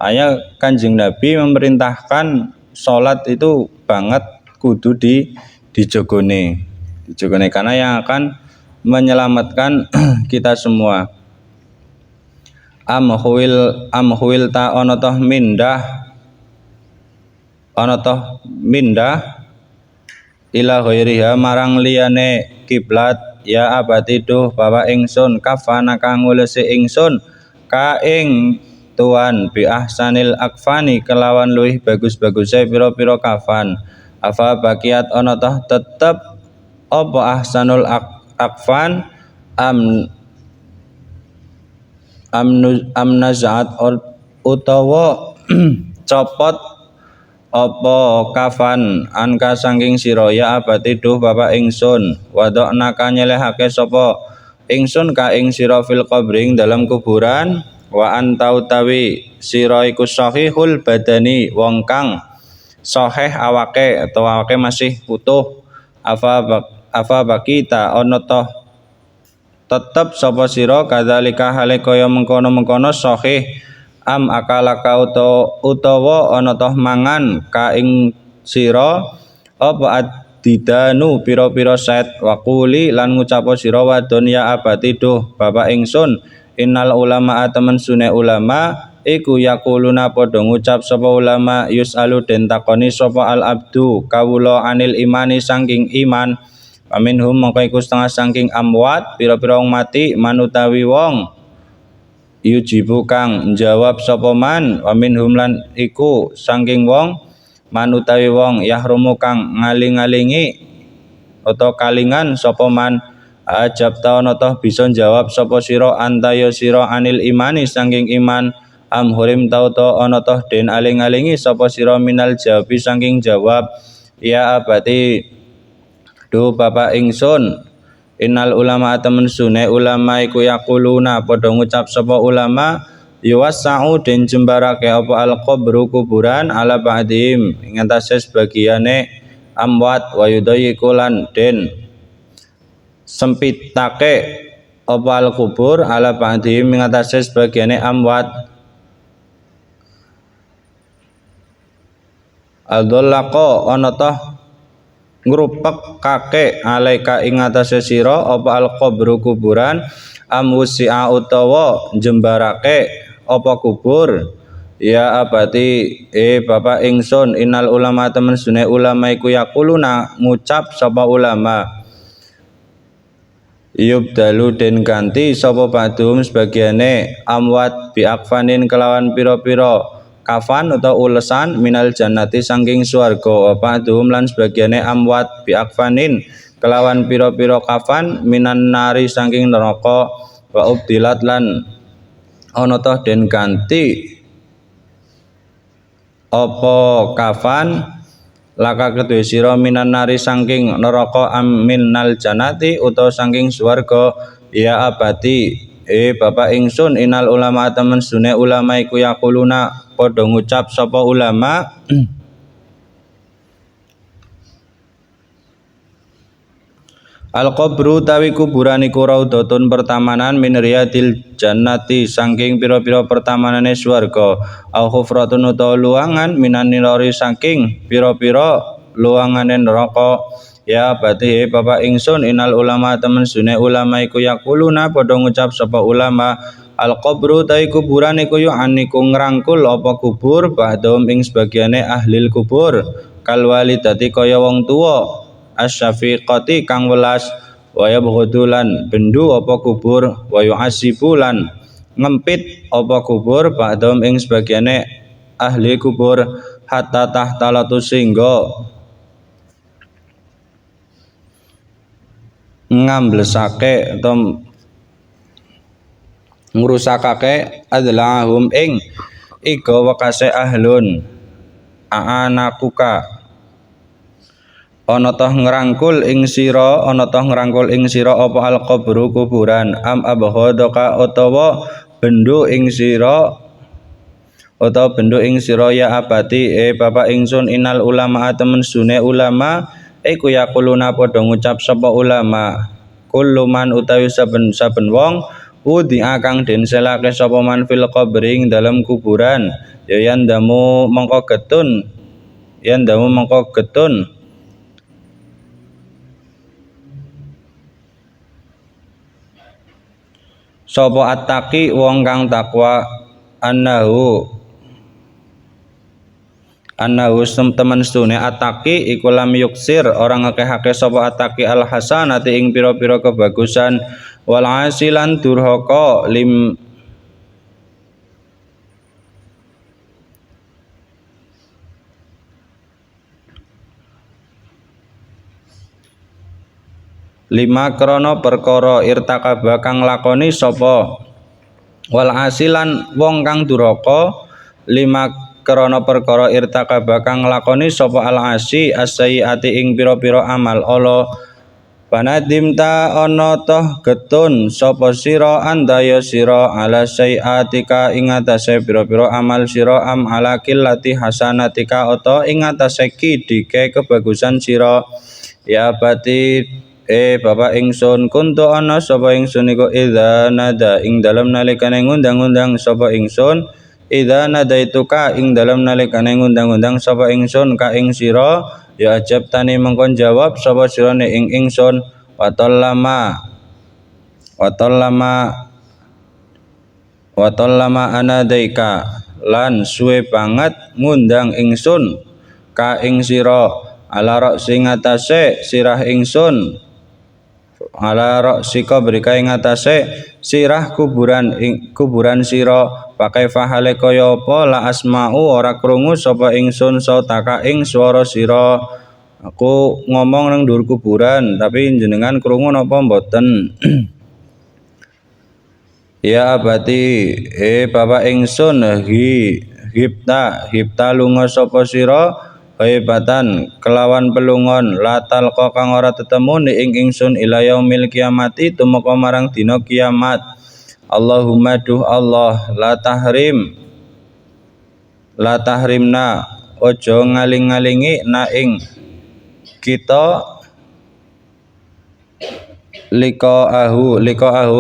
Speaker 1: Hanya Kanjeng Nabi memerintahkan sholat itu banget kudu dijogone karena yang akan menyelamatkan kita semua. Amhuil ta ana toh mindah ila ghairiha marang liyane kiblat ya abati duh bapak ingsun kafana kang ngulesi ingsun ka ing tuan bi ahsanil akfani kelawan luwih bagus-baguse pira-pira kafan afa baqiat ana toh tetep apa ahsanul akfan amnazaat utawa copot apa kafan anka saking sira ya abati duh bapak ingsun wadokna ka nyelehake sapa ingsun ka ing sira fil qabring dalam kuburan wa anta utawi sira iku sahihul badani wong kang sahih awake atau awake masih utuh afa bakita ana toh tetep sapa sira kadzalika hale kaya mengkono-mengkono sahih am akalaka utawa ana toh mangan ka ing sira apa adidanu pira-pira set waquli lan ngucapa sira wadon ya abati duh bapak ingsun innal ulama temen sune ulama iku yaquluna padha ngucap sapa ulama yusalu den takoni sapa al abdu kawula anil imani saking iman aminhum mongko iku setengah saking amwat pira-pira wong mati manutawi wong yujibu kang jawab sapa man aminhum lan iku saking wong manutawi wong yahrumu kang ngaling-alingi atau kalingan sapa man ajab ta ana toh bisa jawab sapa sira antaya sira anil imani saking iman am hurim tau to ana toh den aling-alingi sapa sira minal jawabi saking jawab ya abati do bapak ingsun innal ulama temen sune ulama iku yaquluna padha ngucap sapa ulama yuwassa'u den jembarake apa al qabru kuburan ala ba'dihim ing atase sebagiane amwat wa yudayyiqu lan den sempitake apa al kubur ala ba'dihim ing atase sebagiane amwat aldallaqo ana toh ngrupek kake alaika ing atase sira apa al qabru kuburan amwusia utawa jembarake apa kubur ya abati bapak ingsun innal ulama temen sune ulama iku yaquluna ngucap sapa ulama yubdalu den ganti sapa badum sebagiane amwat biakfanin kelawan pira-pira kafan atau ulesan minal jannati saking swarga badum lan sebagiane amwat biakfanin kelawan pira-pira kafan minan nari saking neraka wa ubdilat lan ana toh den ganti apa kafan laka kedue sira minan nari saking neraka aminal jannati utawa saking swarga ya abati bapak ingsun inal ulama temen sune ulama iku yaquluna padha ngucap sapa ulama al qabru tawi kuburan iku raudhatun pertamanan min riyadil jannati saking pira-pira pertamanane swarga au khufratun utawa luangan minan nirari saking pira-pira luangane neraka ya bati bapak ingsun inal ulama temen sune ulama iku yaquluna padha ngucap sapa ulama al qabru tawi kuburan iku yu'aniku ngrangkul apa kubur ba'dhum ing sebagiane ahlil kubur kal walidati kaya wong tuwa asyafiqati kang welas wa yabghudulan bendu apa kubur wa yu'asibulan ngempit apa kubur ba'dhum ing sebagiane ahli kubur hatta tahtalatu singgo ngamblesake atau ngrusakake adlahum ing iga wekase ahlun anakuka ana toh ngrangkul ing sira apa al qabru kuburan am abghadaka utawa bendu ing sira ya abati bapak ingsun inal ulama temen sune ulama iku yaquluna padha ngucap sapa ulama kulluman utawi saben-saben wong udi akang den selake sapa man fil qabri ing dalam kuburan ya yandamu mengko getun sapa attaqi wong kang takwa annahu temen stune ataki iku lam yuksir orang ngakeh-akeh sapa ataki al hasanati ing pira-pira kebagusan wal asilan durhaka lima krana perkara irtakaba kang lakoni sapa wal asilan wong kang durhaka lima krana perkara irtakaba kang lakoni sapa al asi as-sayyiati ing pira-pira amal ala panadimta ana toh getun sapa sira andaya sira ala sayyiatika ing atase pira-pira amal sira am ala qillati hasanatika ata ing atase kidike kebagusan sira ya bati bapak ingsun kuntu ana sapa ingsun iku idza nada ing dalem nalikane ngundang-undang sapa ingsun idza nadaituka ing dalem nalikane ngundang-undang sapa ingsun ka ing sira ya ajabtani mengkon jawab sapa sirane ing ingsun watallama anadaika lan suwe banget ngundang ingsun ka ing sira ala raksi ngatasé sirah ingsun ala raksika brika ing ngatasé sirah kuburan sira pakai fahale kaya apa la asma'u ora krungu sapa ingsun sautaka ing swara sira. Aku ngomong nang dhuwur kuburan tapi jenengan krungu napa mboten? Ya abati bapak ingsun hipta lunga sapa sira haibatan kelawan pelungon latal kang ora tetemu ing ingsun ila yaumil kiamati tumeka marang dina kiamat. Allahumma duh Allah la tahrimna ojo ngaling-ngalingi na ing kita liko ahu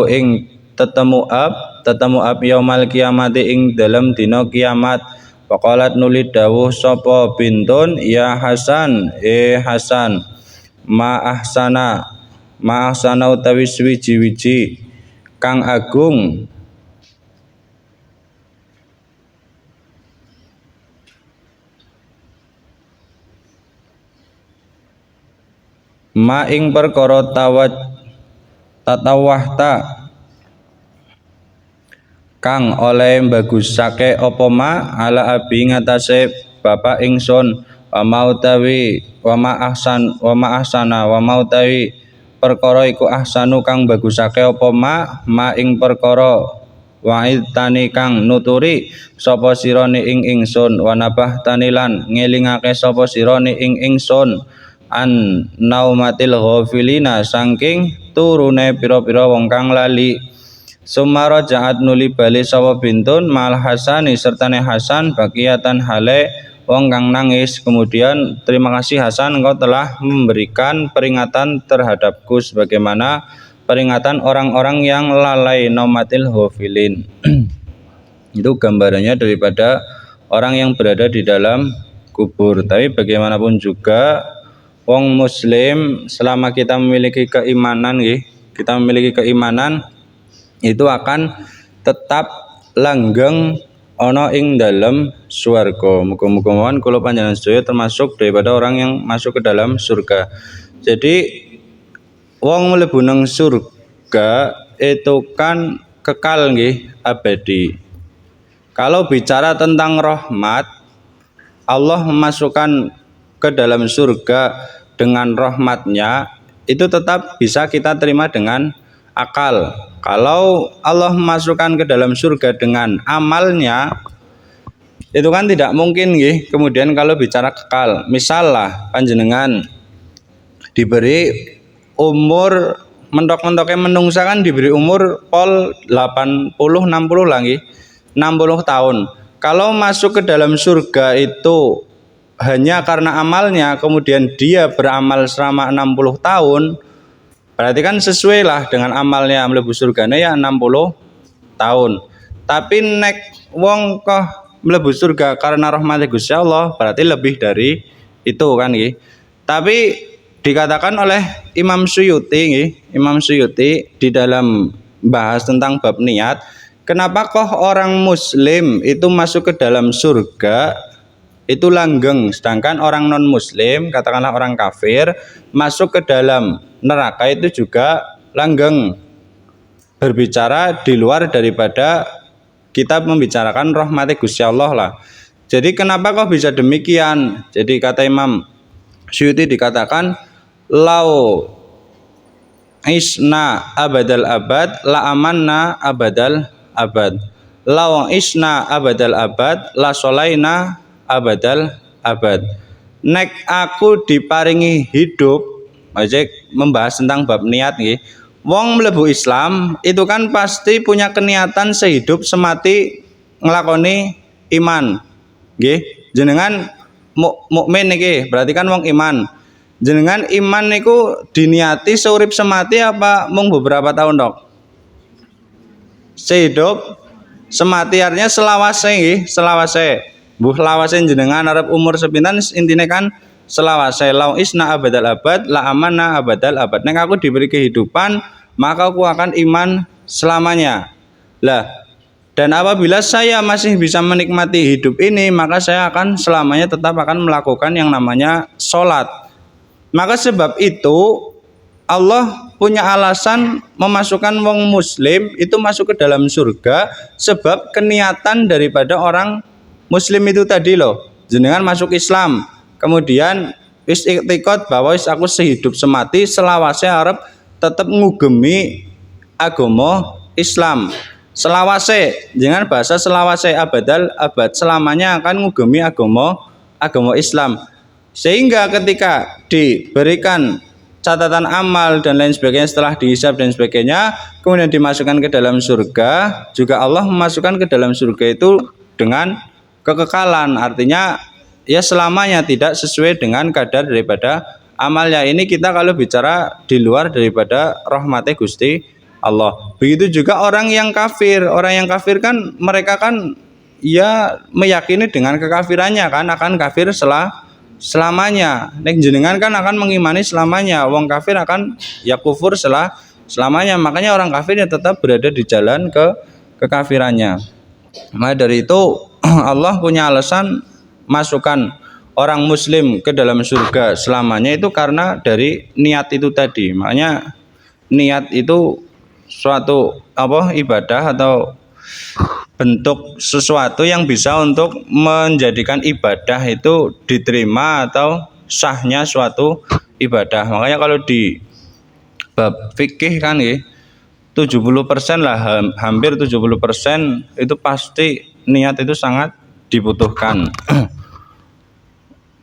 Speaker 1: ing tetemu ab yaumal kiamati ing dalam dina kiamat. Faqalat nuli dawuh sapa bintun ya Hasan Hasan ma ahsana utawi wiji-wiji kang agung ma ing perkara tatawahta kang oleh bagusake apa ma ala abi ngatasé bapak ingsun wa mautawi perkara iku ahsanu kang bagusake apa ma ing perkara wa'idtani kang nuturi sapa sirane ing ingsun wa nabahtani lan ngelingake sapa sirane ing ingsun an naumatil ghafilina saking turune pira-pira wong kang lali. Sumara jaat nuli bali sapa bintun mal Hasani sertane Hasan bakiatan hale wong kang nangis. Kemudian terima kasih Hasan, engkau telah memberikan peringatan terhadapku sebagaimana peringatan orang-orang yang lalai naumatil ghafilin. Itu gambarannya daripada orang yang berada di dalam kubur. Tapi bagaimanapun juga wong muslim selama kita memiliki keimanan itu akan tetap langgeng ana ing dalam swarga. Muga-muga mawon kula panjenengan sedaya termasuk daripada orang yang masuk ke dalam surga. Jadi wong mlebu nang surga itu kan kekal nggih, abadi. Kalau bicara tentang rahmat, Allah memasukkan ke dalam surga dengan rahmatnya itu tetap bisa kita terima dengan akal. Kalau Allah memasukkan ke dalam surga dengan amalnya itu kan tidak mungkin nggih. Kemudian kalau bicara kekal, misalnya panjenengan diberi umur mentok-mentoknya menungsa kan diberi umur pol 80 60 lah nggih. 60 tahun. Kalau masuk ke dalam surga itu hanya karena amalnya, kemudian dia beramal selama 60 tahun, berarti kan sesuai lah dengan amalnya mlebu surgane ya 60 tahun. Tapi nek wong kok mlebu surga karena rahmat Gusti Allah, berarti lebih dari itu kan nggih. Tapi dikatakan oleh Imam Suyuti di dalam bahas tentang bab niat, kenapa kok orang muslim itu masuk ke dalam surga itu langgeng, sedangkan orang non muslim, katakanlah orang kafir, masuk ke dalam neraka itu juga langgeng. Berbicara di luar daripada kita membicarakan rahmat Gusti Allah lah. Jadi kenapa kok bisa demikian? Jadi kata Imam Suyuti dikatakan lau isna abadal abad la amanna abadal abad. Lau isna abadal abad la solaina abadal abad. Nek aku diparingi hidup, Ajek membahas tentang bab niat nggih. Wong mlebu Islam itu kan pasti punya keniatan sehidup semati nglakoni iman. Nggih, jenengan mukmin niki, berarti kan wong iman. Jenengan iman niku diniati seurip semati apa mung beberapa tahun, Dok? Sehidup Semati artinya selawase nggih, selawase. Mbuh lawase jenengan arep umur sepinten intine kan selawase. Lau isna abadal abad la amanna abadal abad. Nek aku diberi kehidupan, maka aku akan iman selamanya. Lah, dan apabila saya masih bisa menikmati hidup ini, maka saya akan selamanya tetap akan melakukan yang namanya sholat. Maka sebab itu Allah punya alasan memasukkan wong muslim itu masuk ke dalam surga sebab keniatan daripada orang muslim itu tadi loh. Jenengan masuk Islam, kemudian wis iktikad bahwa wis aku sehidup semati selawase arep tetap ngugemi agama Islam. Selawase, jangan bahasa selawase abadal abad, selamanya akan ngugemi agama Islam. Sehingga ketika diberikan catatan amal dan lain sebagainya setelah dihisab dan sebagainya, kemudian dimasukkan ke dalam surga, juga Allah memasukkan ke dalam surga itu dengan kekekalan, artinya ya selamanya tidak sesuai dengan kadar daripada amalnya. Ini kita kalau bicara di luar daripada rahmatnya Gusti Allah. Begitu juga orang yang kafir kan mereka kan ya meyakini dengan kekafirannya kan akan kafir selamanya. Nek jenengan kan akan mengimani selamanya. Wong kafir akan ya kufur selamanya. Makanya orang kafir ya tetap berada di jalan kekafirannya. Maka dari itu Allah punya alasan masukkan orang muslim ke dalam surga selamanya itu karena dari niat itu tadi. Makanya niat itu suatu ibadah atau bentuk sesuatu yang bisa untuk menjadikan ibadah itu diterima atau sahnya suatu ibadah. Makanya kalau di bab fikih kan 70% lah, hampir 70% itu pasti niat itu sangat dibutuhkan.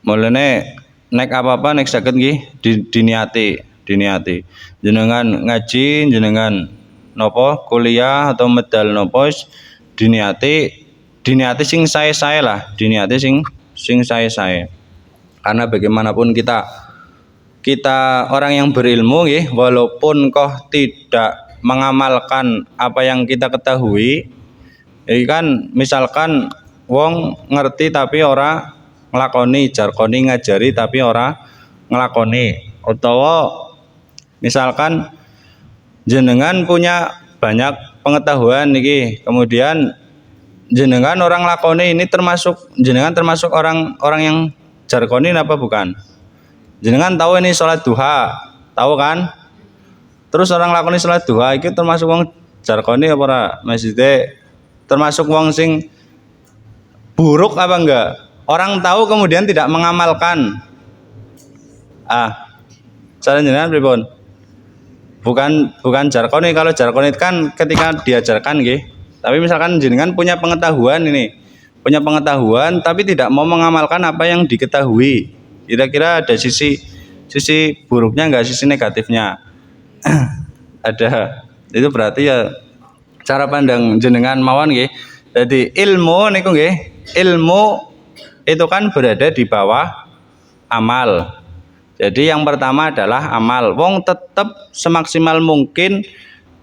Speaker 1: Mulane nek apa-apa nek saged nggih diniati. Jenengan ngaji, jenengan nopo kuliah atau medal nopo diniati sing sae-sae lah, diniati sing sae-sae. Karena bagaimanapun kita orang yang berilmu nggih, walaupun kok tidak mengamalkan apa yang kita ketahui, kan misalkan wong ngerti tapi ora nglakoni, jarkoni ngajari tapi ora nglakoni, utawa misalkan jenengan punya banyak pengetahuan niki, kemudian jenengan orang lakoni ini jenengan termasuk orang yang jarkoni apa bukan? Jenengan tahu ini sholat duha, tahu kan? Terus orang lakoni sholat duha itu termasuk wong jarkoni apa ora? Maksudnya termasuk wong sing buruk apa enggak? Orang tahu kemudian tidak mengamalkan. Saran jenengan pripun? Bukan jarkoni. Kalau jarkoni kan ketika diajarkan nggih. Tapi misalkan jenengan punya pengetahuan tapi tidak mau mengamalkan apa yang diketahui. Kira-kira ada sisi buruknya enggak, sisi negatifnya? Ada. Itu berarti ya cara pandang jenengan mawon nggih. Jadi ilmu niku nggih, ilmu itu kan berada di bawah amal. Jadi yang pertama adalah amal. Wong tetap semaksimal mungkin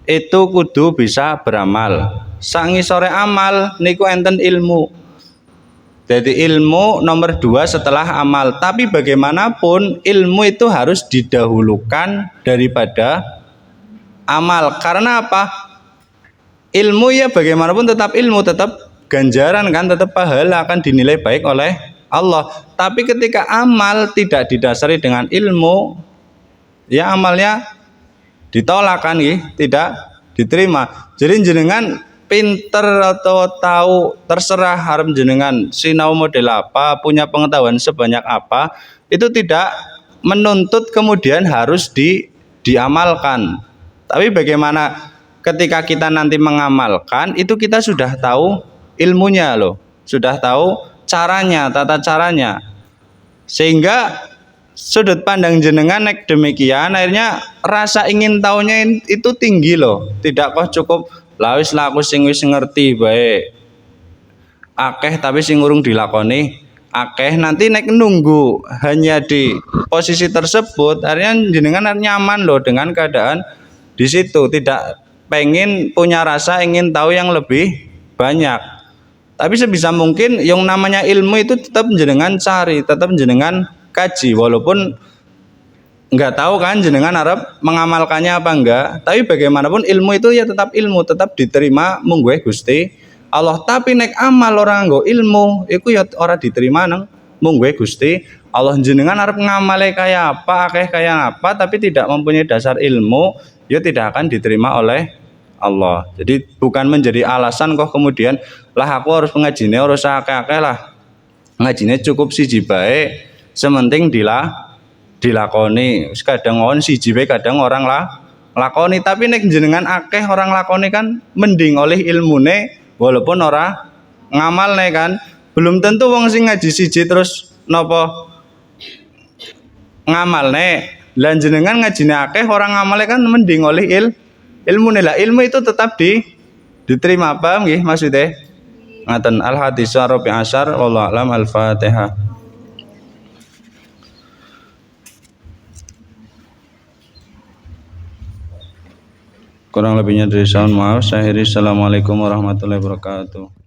Speaker 1: itu kudu bisa beramal. Sangisore amal niku enten ilmu. Jadi ilmu nomor 2 setelah amal. Tapi bagaimanapun ilmu itu harus didahulukan daripada amal. Karena apa? Ilmu ya bagaimanapun tetap ilmu, tetap ganjaran kan, tetap pahala akan dinilai baik oleh Allah. Tapi ketika amal tidak didasari dengan ilmu, ya amalnya ditolak kan, tidak diterima. Jadi jenengan pinter atau tahu terserah harap jenengan sinau model apa, punya pengetahuan sebanyak apa, itu tidak menuntut kemudian harus diamalkan. Tapi bagaimana ketika kita nanti mengamalkan, itu kita sudah tahu ilmunya loh, sudah tahu caranya, tata caranya, sehingga sudut pandang jenengan nek demikian akhirnya rasa ingin tahunya itu tinggi loh. Tidak kok cukup lawis laku sing wis ngerti bae akeh tapi sing urung dilakoni akeh, nanti nek nunggu hanya di posisi tersebut akhirnya jenengan nyaman loh dengan keadaan di situ, tidak pengen punya rasa ingin tahu yang lebih banyak. Tapi sebisa mungkin yang namanya ilmu itu tetap jenengan cari, tetap jenengan kaji, walaupun nggak tahu kan jenengan Arab mengamalkannya apa enggak. Tapi bagaimanapun ilmu itu ya tetap ilmu, tetap diterima mungguh Gusti Allah. Tapi nek amal orang nggo ilmu, itu ya ora diterima nang mungguh Gusti Allah. Jenengan Arab ngamale kayak apa, akeh kayak apa, tapi tidak mempunyai dasar ilmu, ya tidak akan diterima oleh Allah. Jadi bukan menjadi alasan kok kemudian lah aku harus ngajine harus akeh-akeh lah. Ngajine cukup siji bae, sementing dilakoni. Kadang on siji bae kadang orang lah lakoni, tapi nek jenengan akeh orang lakoni kan mending oleh ilmune walaupun ora ngamalne kan. Belum tentu wong sing ngaji siji terus napa ngamalne. Lah jenengan ngajine akeh orang ngamale kan mending oleh ilmu lah. Ilmu itu tetap diterima, paham nggih maksudnya? Ngaten. Al-Hadis Arabi Asyar wallahu alam. Al-Fatihah. Kurang lebihnya dari mohon maaf. Saya akhiri. Assalamualaikum warahmatullahi wabarakatuh.